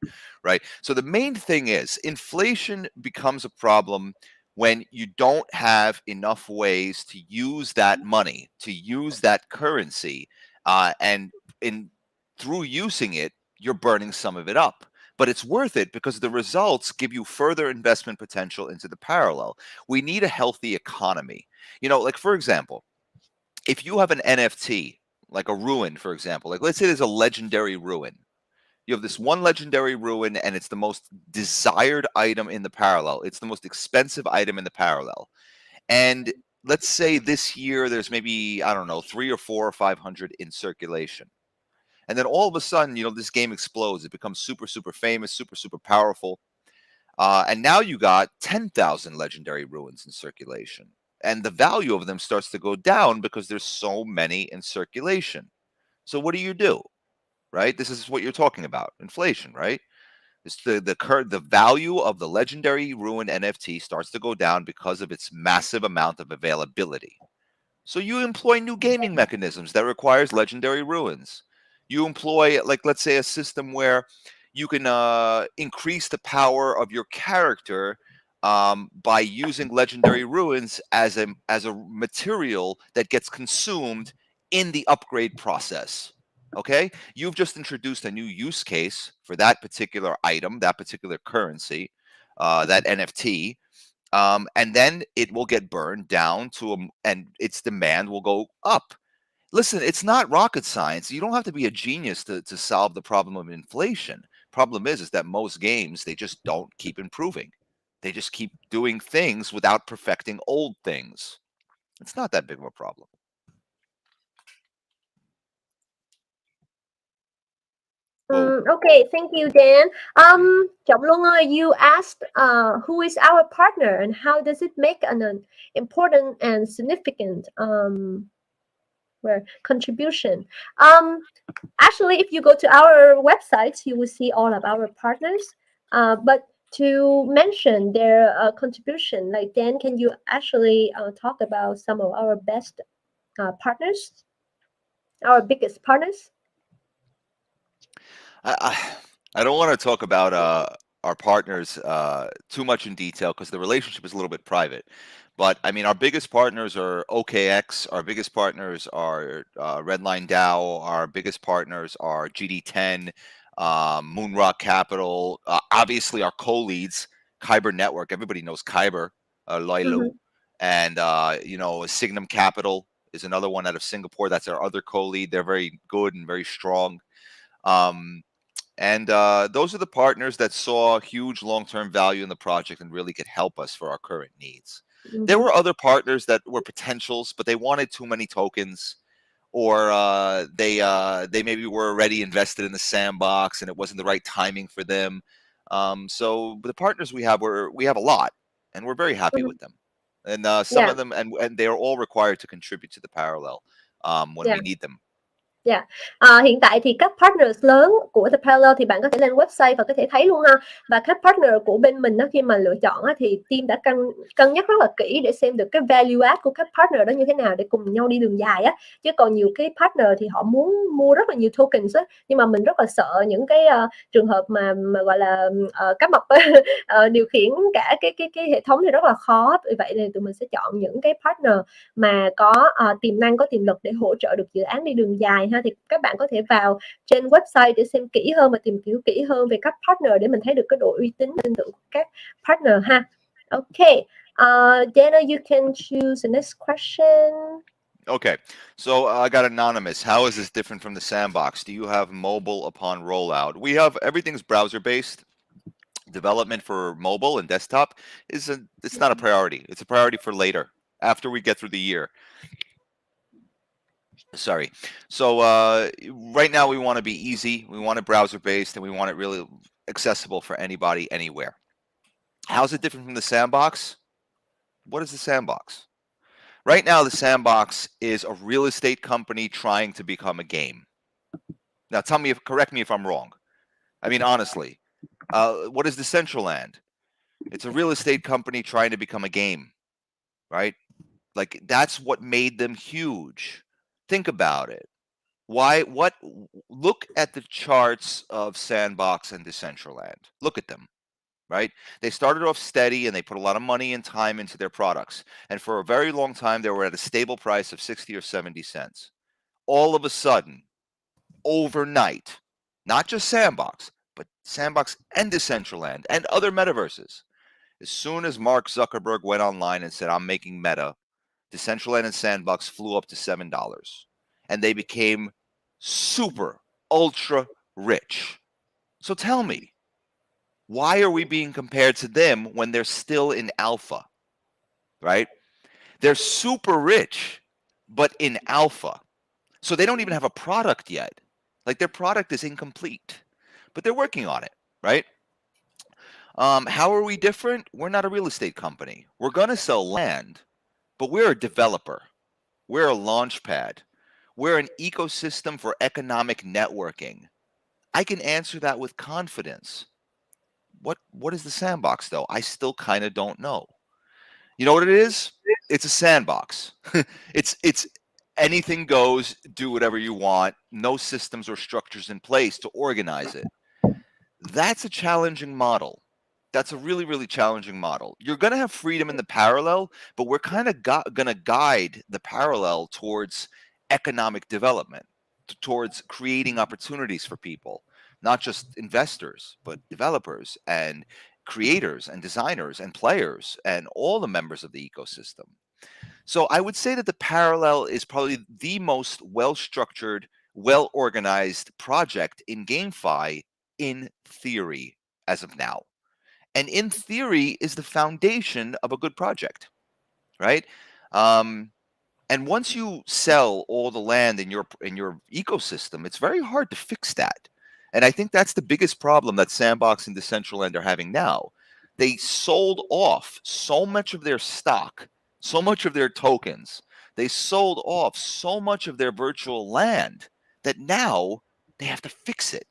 right? So the main thing is inflation becomes a problem when you don't have enough ways to use that money, to use that currency, and in through using it, you're burning some of it up. But it's worth it because the results give you further investment potential into the parallel. We need a healthy economy. Like for example, if you have an NFT, like a ruin, for example, like let's say there's a legendary ruin. You have this one legendary ruin, and it's the most desired item in the parallel. It's the most expensive item in the parallel. And let's say this year there's maybe, I don't know, 300 or 400 or 500 in circulation. And then all of a sudden, this game explodes. It becomes super, super famous, super, super powerful. And now you got 10,000 legendary ruins in circulation. And the value of them starts to go down because there's so many in circulation. So what do? Right? This is what you're talking about, inflation, right? It's the value of the legendary ruin NFT starts to go down because of its massive amount of availability. So you employ new gaming mechanisms that requires legendary ruins. You employ, like, let's say, a system where you can increase the power of your character by using legendary ruins as a material that gets consumed in the upgrade process. Okay, you've just introduced a new use case for that particular item, that particular currency, that NFT, and then it will get burned down and its demand will go up. Listen, it's not rocket science. You don't have to be a genius to solve the problem of inflation. Problem is that most games, they just don't keep improving. They just keep doing things without perfecting old things. It's not that big of a problem. Okay, thank you, Dan. Trọng Luân ơi, you asked who is our partner and how does it make an important and significant contribution. Actually, if you go to our website, you will see all of our partners. But to mention their contribution, like Dan, can you actually talk about some of our best partners, our biggest partners? I don't want to talk about our partners too much in detail because the relationship is a little bit private. But I mean, our biggest partners are OKX. Our biggest partners are Redline DAO. Our biggest partners are GD10, Moonrock Capital. Obviously, our co-leads, Kyber Network. Everybody knows Kyber, Loilu, and Signum Capital is another one out of Singapore. That's our other co-lead. They're very good and very strong. And those are the partners that saw huge long-term value in the project and really could help us for our current needs. There were other partners that were potentials, but they wanted too many tokens, or they maybe were already invested in the sandbox and it wasn't the right timing for them. So the partners we have a lot, and we're very happy with them. And some of them, and they are all required to contribute to the parallel when we need them. Yeah. Hiện tại thì các partners lớn của The Parallel thì bạn có thể lên website và có thể thấy luôn ha. Và các partner của bên mình đó, khi mà lựa chọn á, thì team đã cân nhắc rất là kỹ để xem được cái value add của các partner đó như thế nào để cùng nhau đi đường dài á. Chứ còn nhiều cái partner thì họ muốn mua rất là nhiều tokens á, nhưng mà mình rất là sợ những cái trường hợp mà gọi là cá mập điều khiển cả cái hệ thống thì rất là khó. Vì vậy thì tụi mình sẽ chọn những cái partner mà có tiềm năng, có tiềm lực để hỗ trợ được dự án đi đường dài ha. Thì các bạn có thể vào trên website để xem kỹ hơn và tìm hiểu kỹ hơn về các partner để mình thấy được cái độ uy tín tin tưởng của các partner ha. Okay, Dana, you can choose the next question. Okay, so I got anonymous. How is this different from the sandbox? Do you have mobile upon rollout? We have everything's browser based. Development for mobile and desktop it's not a priority. It's a priority for later, after we get through the year. Sorry. So right now we want to be easy. We want it browser based, and we want it really accessible for anybody, anywhere. How's it different from the sandbox? What is the sandbox? Right now, the sandbox is a real estate company trying to become a game. Now correct me if I'm wrong. I mean, honestly, what is Decentraland? It's a real estate company trying to become a game, right? Like that's what made them huge. Think about it. Look at the charts of Sandbox and Decentraland. Look at them, right? They started off steady and they put a lot of money and time into their products. And for a very long time, they were at a stable price of 60 or 70 cents. All of a sudden, overnight, not just Sandbox, but Sandbox and Decentraland and other metaverses. As soon as Mark Zuckerberg went online and said, I'm making Meta, Decentraland and Sandbox flew up to $7. And they became super, ultra rich. So tell me, why are we being compared to them when they're still in alpha, right? They're super rich, but in alpha. So they don't even have a product yet. Like their product is incomplete, but they're working on it, right? How are we different? We're not a real estate company. We're going to sell land, but we're a developer. We're a launch pad. We're an ecosystem for economic networking. I can answer that with confidence. What is the Sandbox, though? I still kind of don't know. You know what it is? It's a sandbox. it's anything goes, do whatever you want, no systems or structures in place to organize it. That's a challenging model. That's a really, really challenging model. You're going to have freedom in the parallel, but we're kind of going to guide the parallel towards economic development, towards creating opportunities for people, not just investors, but developers and creators and designers and players and all the members of the ecosystem. So I would say that the parallel is probably the most well-structured, well-organized project in GameFi in theory as of now. And in theory is the foundation of a good project, right? And once you sell all the land in your ecosystem, it's very hard to fix that. And I think that's the biggest problem that Sandbox and Decentraland are having now. They sold off so much of their stock, so much of their tokens. They sold off so much of their virtual land that now they have to fix it.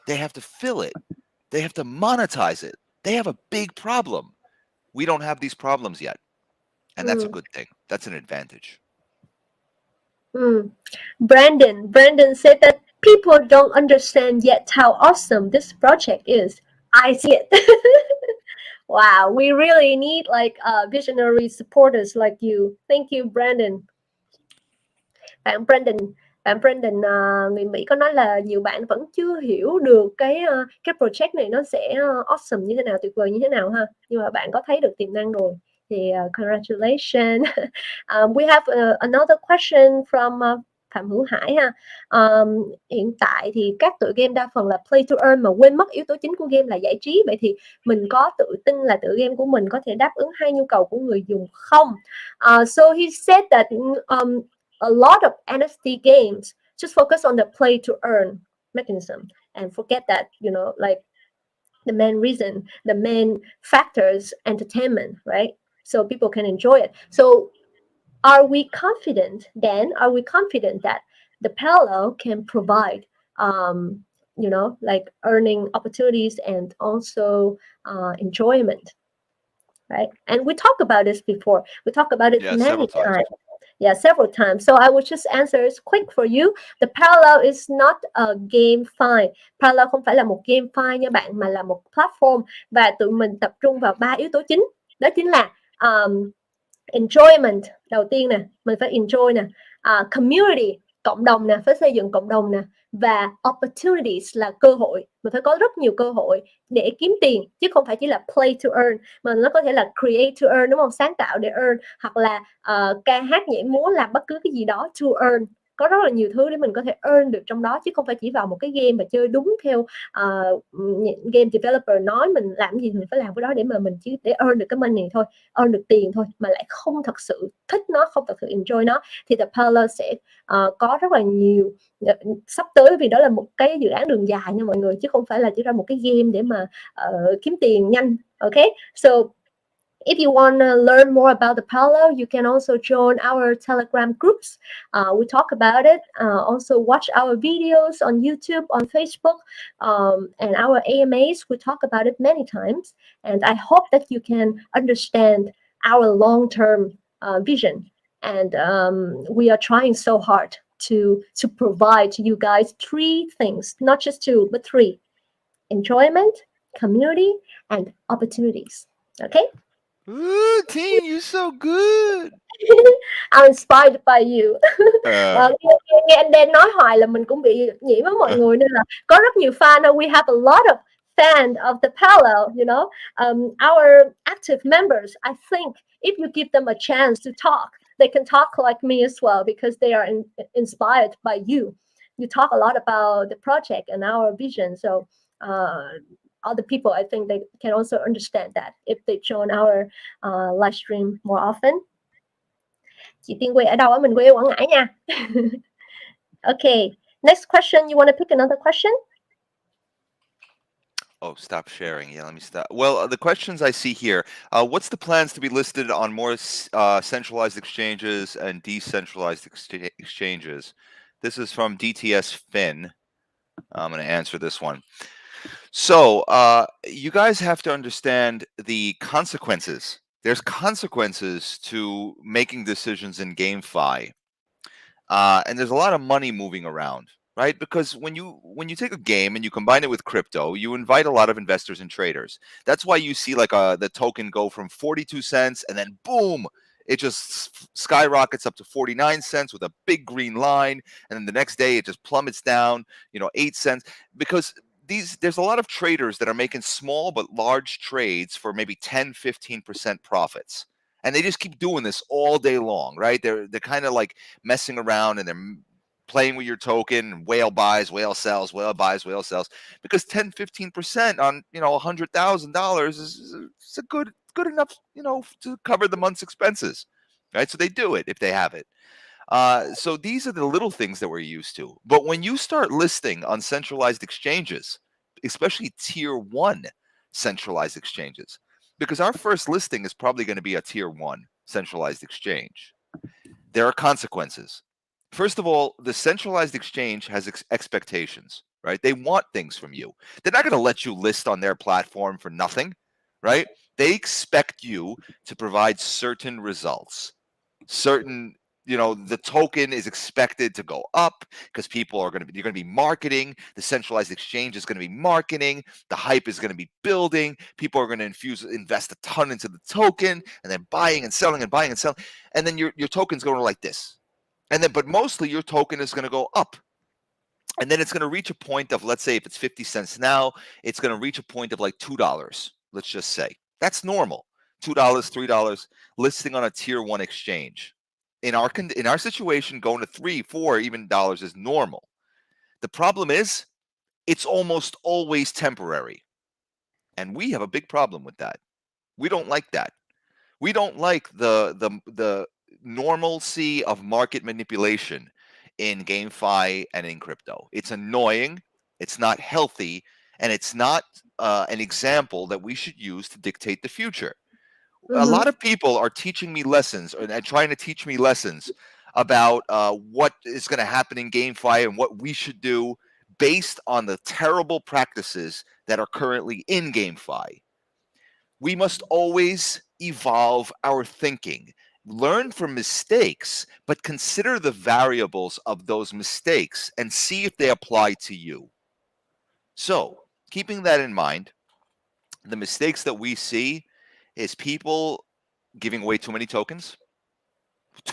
They have to fill it. They have to monetize it. They have a big problem. We don't have these problems yet. And that's a good thing. That's an advantage. Brandon said that people don't understand yet how awesome this project is. I see it. Wow, we really need like visionary supporters like you. Thank you, Brandon. Bạn Brandon người Mỹ có nói là nhiều bạn vẫn chưa hiểu được cái project này nó sẽ awesome như thế nào, tuyệt vời như thế nào ha. Nhưng mà bạn có thấy được tiềm năng rồi. Thì congratulations. We have another question from Phạm Hữu Hải ha. Hiện tại thì các tựa game đa phần là play to earn mà quên mất yếu tố chính của game là giải trí. Vậy thì mình có tự tin là tựa game của mình có thể đáp ứng hai nhu cầu của người dùng không? So he said that a lot of NFT games just focus on the play to earn mechanism and forget that, like the main reason, the main factors, entertainment, right? So people can enjoy it. So are we confident that the parallel can provide, like earning opportunities and also enjoyment, right? And we talked about this before. We talked about it many times. Yeah, several times. So I will just answer it quick for you. The parallel is not a GameFi. Parallel không phải là một GameFi nha bạn, mà là một platform. Và tụi mình tập trung vào 3 yếu tố chính. Đó chính là enjoyment đầu tiên nè, mình phải enjoy nè, community, cộng đồng nè, phải xây dựng cộng đồng nè, và opportunities là cơ hội. Mình phải có rất nhiều cơ hội để kiếm tiền, chứ không phải chỉ là play to earn, mà nó có thể là create to earn, đúng không? Sáng tạo để earn, hoặc là ca hát nhảy múa, làm bất cứ cái gì đó to earn. Có rất là nhiều thứ để mình có thể earn được trong đó, chứ không phải chỉ vào một cái game mà chơi đúng theo game developer nói mình làm gì mình phải làm cái đó để mà mình chỉ để earn được cái money thôi, earn được tiền thôi, mà lại không thật sự thích nó, không thật sự enjoy nó. Thì The Parallel sẽ có rất là nhiều sắp tới, vì đó là một cái dự án đường dài nha mọi người, chứ không phải là chỉ ra một cái game để mà kiếm tiền nhanh. Okay, so If you want to learn more about the parallel, you can also join our Telegram groups. We talk about it. Also watch our videos on YouTube, on Facebook, and our AMAs. We talk about it many times. And I hope that you can understand our long-term vision. And we are trying so hard to provide to you guys three things, not just two, but three: enjoyment, community, and opportunities. Okay? Ooh, Teen, you're so good. I'm inspired by you. Uh, Nghe anh Dan nói hoài là mình cũng bị nhiễm với mọi người, nên là có rất nhiều fan. We have a lot of fan of the parallel, you know. Our active members, I think if you give them a chance to talk, they can talk like me as well, because they are inspired by you. You talk a lot about the project and our vision, so other people, I think they can also understand that if they join our live stream more often. Chị Tiên quê ở đâu á? Mình quê ở Quảng Ngãi nha. Okay, next question. You want to pick another question? Oh, stop sharing. Yeah, let me stop. Well, the questions I see here, what's the plans to be listed on more centralized exchanges and decentralized exchanges? This is from DTS Fin. I'm going to answer this one. So, you guys have to understand the consequences. There's consequences to making decisions in GameFi. And there's a lot of money moving around, right? Because when you take a game and you combine it with crypto, you invite a lot of investors and traders. That's why you see like the token go from 42 cents and then boom, it just skyrockets up to 49 cents with a big green line, and then the next day it just plummets down, 8 cents, because there's a lot of traders that are making small but large trades for maybe 10-15% profits. And they just keep doing this all day long, right? They're kind of like messing around, and they're playing with your token. Whale buys, whale sells, whale buys, whale sells, because 10-15% on $100,000 is a good enough to cover the month's expenses, right? So they do it if they have it. So these are the little things that we're used to. But when you start listing on centralized exchanges, especially tier 1 centralized exchanges, because our first listing is probably going to be a tier 1 centralized exchange, there are consequences. First of all, the centralized exchange has expectations, right? They want things from you. They're not going to let you list on their platform for nothing, right? They expect you to provide certain results, certain, the token is expected to go up because people are going to be marketing. The centralized exchange is going to be marketing. The hype is going to be building. People are going to invest a ton into the token, and then buying and selling and buying and selling. And then your token's going like this. But mostly your token is going to go up. And then it's going to reach a point of, let's say if it's 50 cents now, it's going to reach a point of like $2. Let's just say that's normal. $2, $3, listing on a tier 1 exchange. In our situation, going to $3, $4 even dollars is normal. The problem is it's almost always temporary. And we have a big problem with that. We don't like that. We don't like the normalcy of market manipulation in GameFi and in crypto. It's annoying, it's not healthy, and it's not an example that we should use to dictate the future. A lot of people are teaching me lessons and trying to teach me lessons about what is going to happen in GameFi and what we should do based on the terrible practices that are currently in GameFi. We must always evolve our thinking, learn from mistakes, but consider the variables of those mistakes and see if they apply to you. So, keeping that in mind, the mistakes that we see is people giving away too many tokens,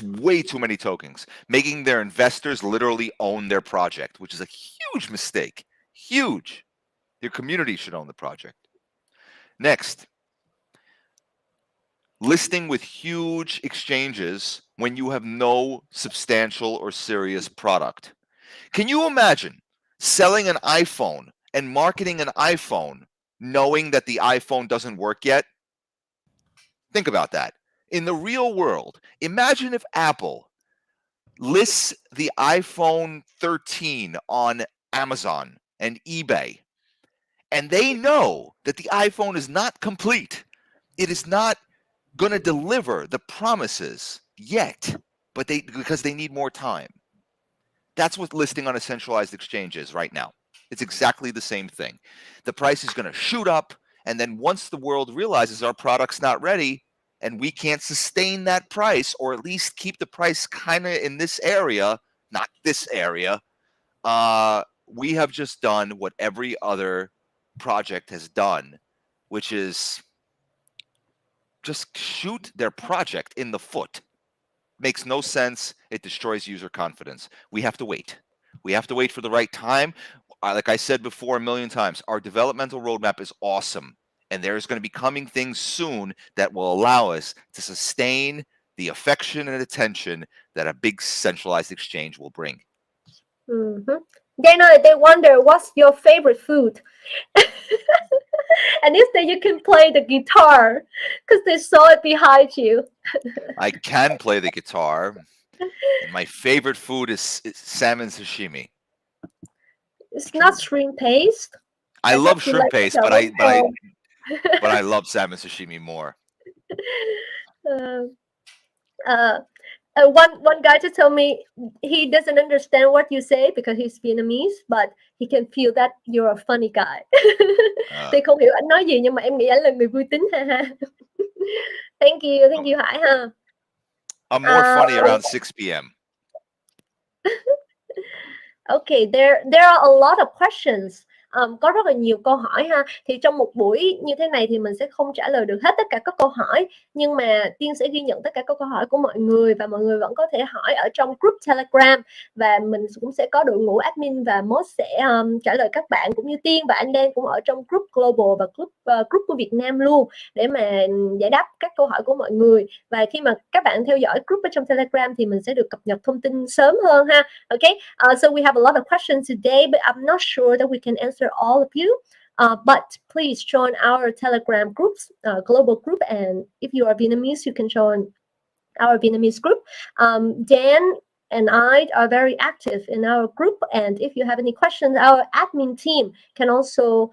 way too many tokens, making their investors literally own their project, which is a huge mistake. Huge. Your community should own the project. Next, listing with huge exchanges when you have no substantial or serious product. Can you imagine selling an iPhone and marketing an iPhone knowing that the iPhone doesn't work yet? Think about that. In the real world, imagine if Apple lists the iPhone 13 on Amazon and eBay, and they know that the iPhone is not complete. It is not going to deliver the promises yet, but because they need more time. That's what listing on a centralized exchange is right now. It's exactly the same thing. The price is going to shoot up, and then once the world realizes our product's not ready and we can't sustain that price, or at least keep the price kind of in this area, not this area, we have just done what every other project has done, which is just shoot their project in the foot. Makes no sense. It destroys user confidence. We have to wait. We have to wait for the right time. Like I said before a million times, our developmental roadmap is awesome. And there's going to be coming things soon that will allow us to sustain the affection and attention that a big centralized exchange will bring. They wonder what's your favorite food. And instead you can play the guitar because they saw it behind you. I can play the guitar. And my favorite food is salmon sashimi. It's not shrimp paste. I love shrimp paste, but I love salmon sashimi more. One guy just told me he doesn't understand what you say because he's Vietnamese, but he can feel that you're a funny guy. Thì không hiểu anh nói gì nhưng mà em nghĩ anh là người vui tính ha ha. Thank you Hải ha. I'm more funny around 6 p.m. Okay, there are a lot of questions. Có rất là nhiều câu hỏi ha. Thì trong một buổi như thế này thì mình sẽ không trả lời được hết tất cả các câu hỏi, nhưng mà Tiên sẽ ghi nhận tất cả các câu hỏi của mọi người và mọi người vẫn có thể hỏi ở trong group Telegram, và mình cũng sẽ có đội ngũ admin và mod sẽ trả lời các bạn, cũng như Tiên và anh Dan cũng ở trong group Global và group của Việt Nam luôn để mà giải đáp các câu hỏi của mọi người. Và khi mà các bạn theo dõi group ở trong Telegram thì mình sẽ được cập nhật thông tin sớm hơn ha. Okay, so we have a lot of questions today, but I'm not sure that we can answer all of you. But please join our Telegram groups, global group, and if you are Vietnamese, you can join our Vietnamese group. Dan and I are very active in our group, and if you have any questions, our admin team can also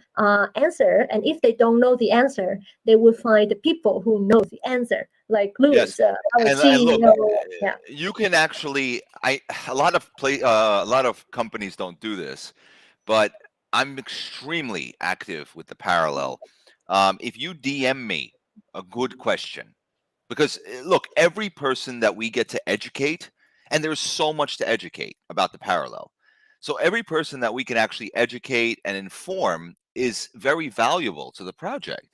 answer. And if they don't know the answer, they will find the people who know the answer, like Louis, our CEO. Look, you can actually. A lot of companies don't do this, but I'm extremely active with the Parallel. If you DM me a good question, because look, every person that we get to educate, and there's so much to educate about the Parallel. So every person that we can actually educate and inform is very valuable to the project.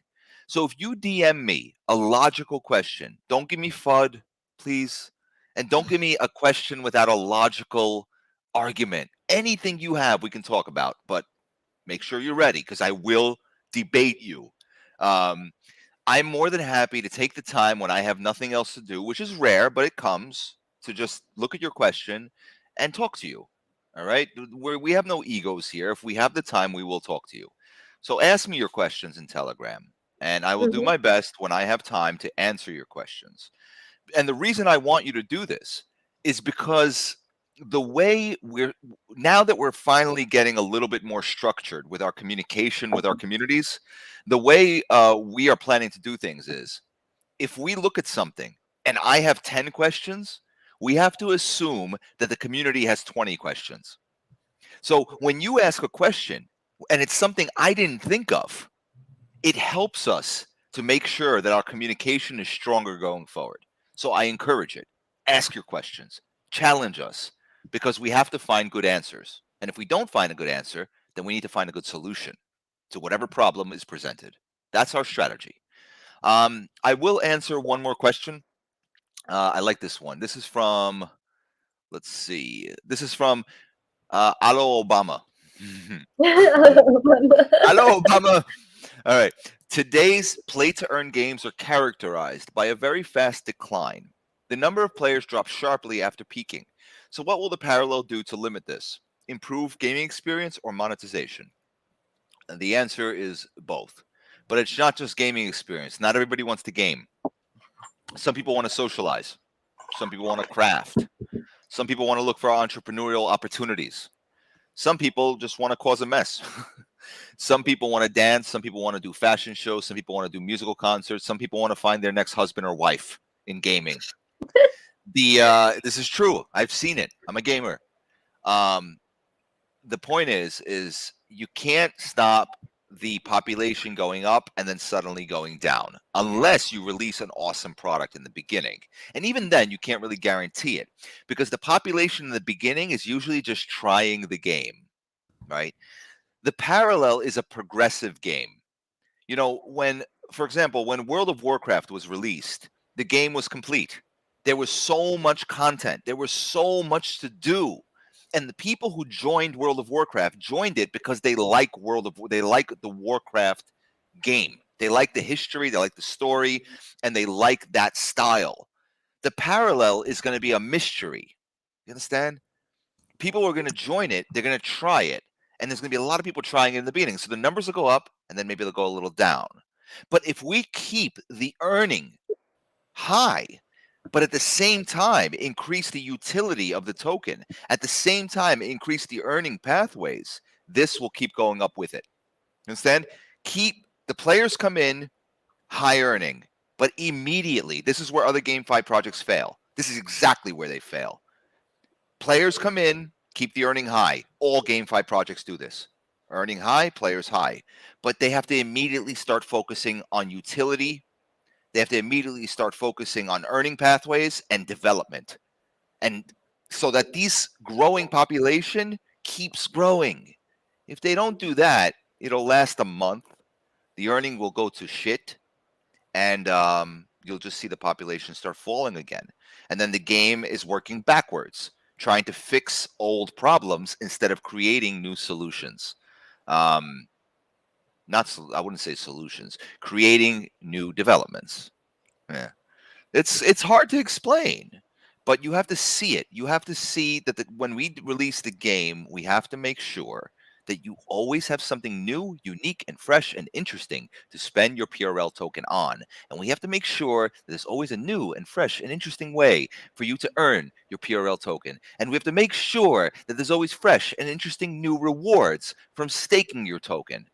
So if you DM me a logical question, don't give me FUD, please. And don't give me a question without a logical argument. Anything you have, we can talk about, but make sure you're ready because I will debate you. I'm more than happy to take the time when I have nothing else to do, which is rare, but it comes, to just look at your question and talk to you. All right? We have no egos here. If we have the time, we will talk to you. So ask me your questions in Telegram, and I will do my best when I have time to answer your questions. And the reason I want you to do this is because the way now that we're finally getting a little bit more structured with our communication with our communities, the way we are planning to do things is, if we look at something and I have 10 questions, we have to assume that the community has 20 questions. So when you ask a question and it's something I didn't think of, it helps us to make sure that our communication is stronger going forward. So I encourage it. Ask your questions. Challenge us. Because we have to find good answers. And if we don't find a good answer, then we need to find a good solution to whatever problem is presented. That's our strategy. I will answer one more question. I like this one. This is from, let's see. This is from Hello Obama. Hello Obama. All right. Today's play-to-earn games are characterized by a very fast decline. The number of players drops sharply after peaking. So what will the Parallel do to limit this? Improve gaming experience or monetization? And the answer is both. But it's not just gaming experience. Not everybody wants to game. Some people want to socialize. Some people want to craft. Some people want to look for entrepreneurial opportunities. Some people just want to cause a mess. Some people want to dance. Some people want to do fashion shows. Some people want to do musical concerts. Some people want to find their next husband or wife in gaming. This is true. I've seen it. I'm a gamer. The point is you can't stop the population going up and then suddenly going down unless you release an awesome product in the beginning. And even then, you can't really guarantee it because the population in the beginning is usually just trying the game, right? The parallel is a progressive game. You know, for example, when World of Warcraft was released, the game was complete. There was so much content. There was so much to do. And the people who joined World of Warcraft joined it because they like the Warcraft game. They like the history, they like the story, and they like that style. The parallel is going to be a mystery. You understand? People are going to join it, they're going to try it, and there's going to be a lot of people trying it in the beginning. So the numbers will go up, and then maybe they'll go a little down. But if we keep the earning high, but at the same time increase the utility of the token, at the same time increase the earning pathways, this will keep going up with it. Understand? Keep the players come in high earning, but immediately, this is where other GameFi projects fail. This is exactly where they fail. Players come in, keep the earning high. All GameFi projects do this. Earning high, players high. But they have to immediately start focusing on utility. They have to immediately start focusing on earning pathways and development. And so that these growing population keeps growing. If they don't do that, it'll last a month. The earning will go to shit. And you'll just see the population start falling again. And then the game is working backwards, trying to fix old problems instead of creating new solutions. I wouldn't say solutions, creating new developments. Yeah. It's hard to explain, but you have to see it. You have to see that when we release the game, we have to make sure that you always have something new, unique, and fresh and interesting to spend your PRL token on. And we have to make sure that there's always a new and fresh and interesting way for you to earn your PRL token. And we have to make sure that there's always fresh and interesting new rewards from staking your token.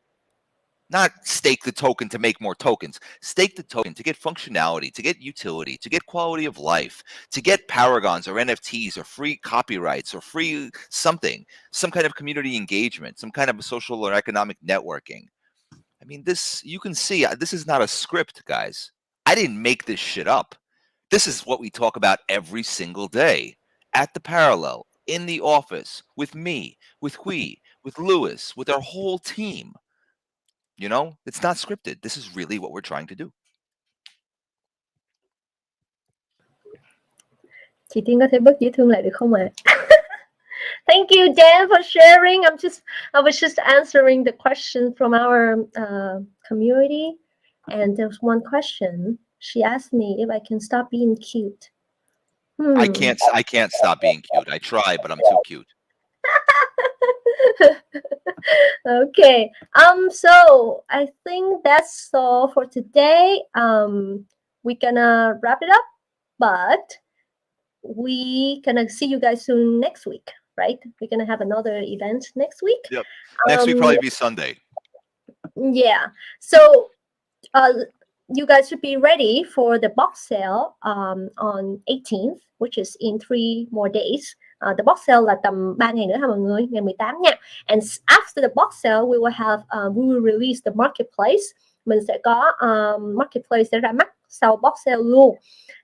Not stake the token to make more tokens. Stake the token to get functionality, to get utility, to get quality of life, to get paragons or NFTs or free copyrights or free something, some kind of community engagement, some kind of social or economic networking. I mean, you can see, this is not a script, guys. I didn't make this shit up. This is what we talk about every single day at the Parallel, in the office, with me, with Hui, with Lewis, with our whole team. You know, it's not scripted. This is really what we're trying to do. Chị Tiên có thể bớt dễ thương lại được không ạ? Thank you, Dan, for sharing. I was just answering the question from our community, and there's one question. She asked me if I can stop being cute. I can't stop being cute. I try, but I'm too cute. Okay. So I think that's all for today. We're gonna wrap it up, but we gonna see you guys soon next week, right? We're gonna have another event next week. Yep. Next week probably be Sunday. Yeah. So you guys should be ready for the box sale on 18th, which is in 3 more days. The box sale là tầm 3 ngày nữa ha mọi người, ngày 18 nha. And after the box sale, we will release the marketplace. Mình sẽ có marketplace sẽ ra mắt sau box sale luôn.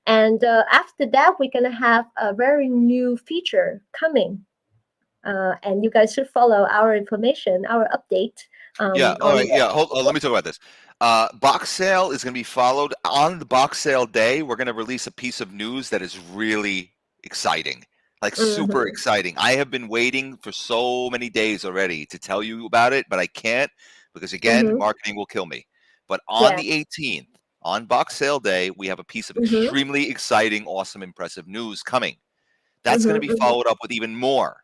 And after that, we're gonna have a very new feature coming. And you guys should follow our information, our update. Yeah. All right. Yeah. Hold on. Let me talk about this. Box sale is going to be followed on the box sale day. We're going to release a piece of news that is really exciting, like super exciting. I have been waiting for so many days already to tell you about it, but I can't because again, marketing will kill me. But on the 18th, on box sale day, we have a piece of extremely exciting, awesome, impressive news coming. That's going to be followed up with even more.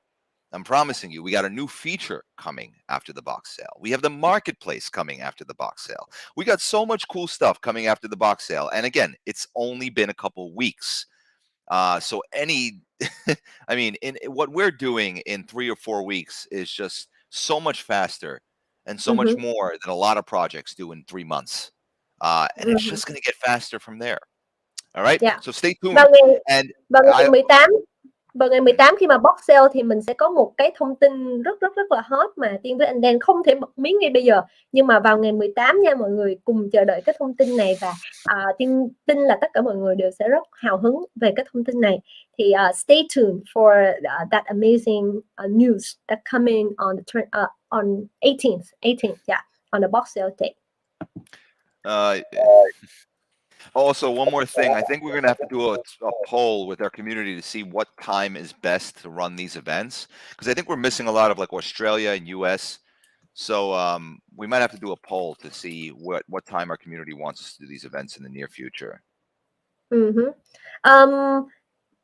I'm promising you, we got a new feature coming after the box sale. We have the marketplace coming after the box sale. We got so much cool stuff coming after the box sale. And again, it's only been a couple weeks. So I mean, in what we're doing in 3 or 4 weeks is just so much faster and so much Mhm. more than a lot of projects do in 3 months. And it's Mhm. just going to get faster from there. All right. Yeah. So stay Vào tuned. ngày And vào ngày I 18 vào ngày 18 khi mà box sale thì mình sẽ có một cái thông tin rất là hot mà Tiên với anh Dan không thể bật mí ngay bây giờ, nhưng mà vào ngày 18 nha mọi người, cùng chờ đợi cái thông tin này. Và Tiên tin là tất cả mọi người đều sẽ rất hào hứng về cái thông tin này. Thì stay tuned for that amazing news that coming on 18th, yeah, on the box sale date. Also, one more thing. I think we're going to have to do a poll with our community to see what time is best to run these events, because I think we're missing a lot of like Australia and US. So we might have to do a poll to see what time our community wants us to do these events in the near future.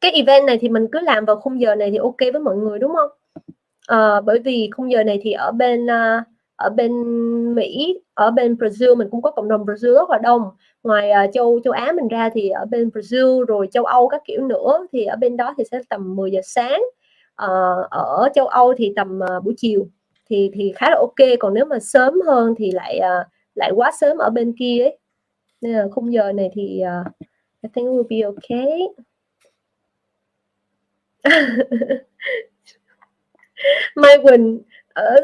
Cái event này thì mình cứ làm vào khung giờ này thì ok với mọi người đúng không? Bởi vì khung giờ này thì ở bên Mỹ, ở bên Brazil mình cũng có cộng đồng Brazil rất là đông. Ngoài châu Á mình ra thì ở bên Brazil rồi châu Âu các kiểu nữa, thì ở bên đó thì sẽ tầm 10 giờ sáng. Ở châu Âu thì tầm buổi chiều thì khá là ok. Còn nếu mà sớm hơn thì lại quá sớm ở bên kia ấy. Nên là khung giờ này thì I think will be okay. Mai Quỳnh,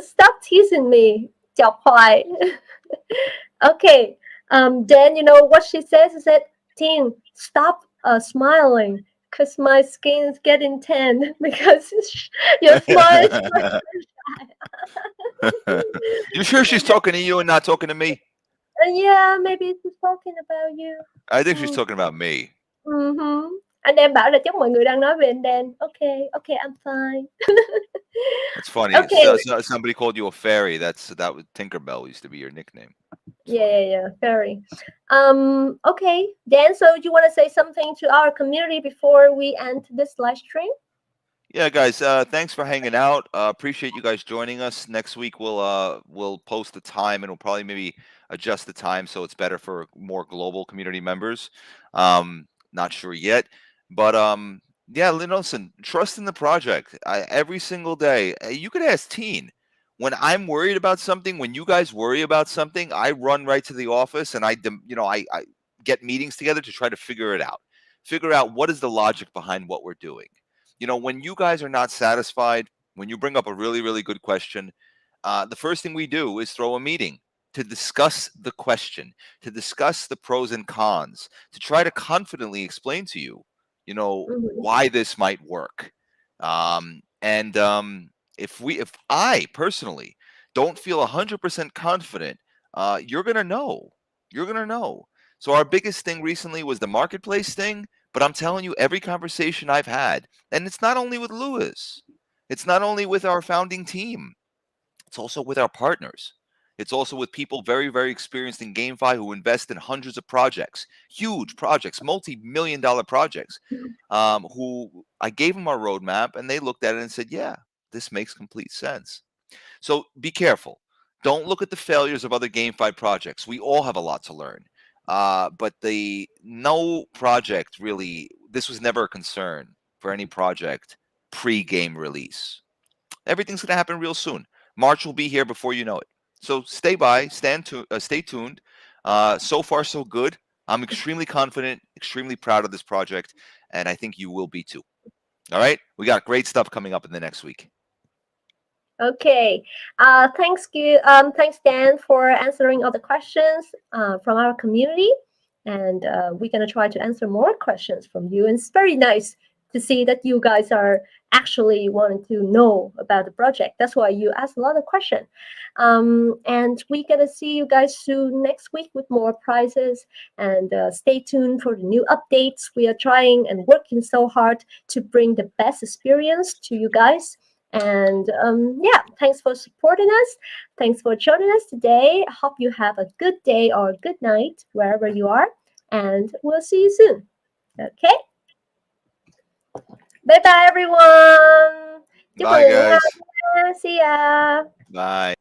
stop teasing me. Chọc hoài. Okay. Dan, you know what she says? She said, Tin, stop smiling because my skin's getting tan because your smile is You sure she's talking to you and not talking to me? yeah, maybe she's talking about you. I think she's talking about me. Anh em bảo là chắc mọi người đang nói về anh Dan. Okay, I'm fine. It's funny. Okay. So somebody called you a fairy. That was Tinkerbell used to be your nickname. Yeah, very. Okay, Dan, so do you want to say something to our community before we end this live stream? Yeah, guys, thanks for hanging out. Appreciate you guys joining us. Next week we'll post the time, and we'll probably maybe adjust the time so it's better for more global community members. Not sure yet, but yeah, listen, trust in the project. Every single day, you could ask Teen. When I'm worried about something, when you guys worry about something, I run right to the office and I get meetings together to try to figure it out. Figure out what is the logic behind what we're doing. When you guys are not satisfied, when you bring up a really, really good question, the first thing we do is throw a meeting to discuss the question, to discuss the pros and cons, to try to confidently explain to you, why this might work. If I personally don't feel 100% confident, you're going to know. You're going to know. So our biggest thing recently was the marketplace thing. But I'm telling you, every conversation I've had, and it's not only with Lewis, it's not only with our founding team, it's also with our partners. It's also with people very, very experienced in GameFi who invest in hundreds of projects, huge projects, multi-million-dollar projects, who I gave them our roadmap, and they looked at it and said, yeah, this makes complete sense. So be careful. Don't look at the failures of other GameFi projects. We all have a lot to learn. But no project really, this was never a concern for any project pre-game release. Everything's going to happen real soon. March will be here before you know it. So stay tuned. So far, so good. I'm extremely confident, extremely proud of this project, and I think you will be too. All right? We got great stuff coming up in the next week. Okay. Thanks Dan for answering all the questions from our community, and we're gonna try to answer more questions from you. And it's very nice to see that you guys are actually wanting to know about the project. That's why you ask a lot of questions. And we're gonna see you guys soon next week with more prizes. And stay tuned for the new updates. We are trying and working so hard to bring the best experience to you guys. And yeah, thanks for supporting us. Thanks for joining us today. I hope you have a good day or a good night wherever you are. And we'll see you soon. Okay? Bye bye everyone. Bye, guys. See ya. Bye.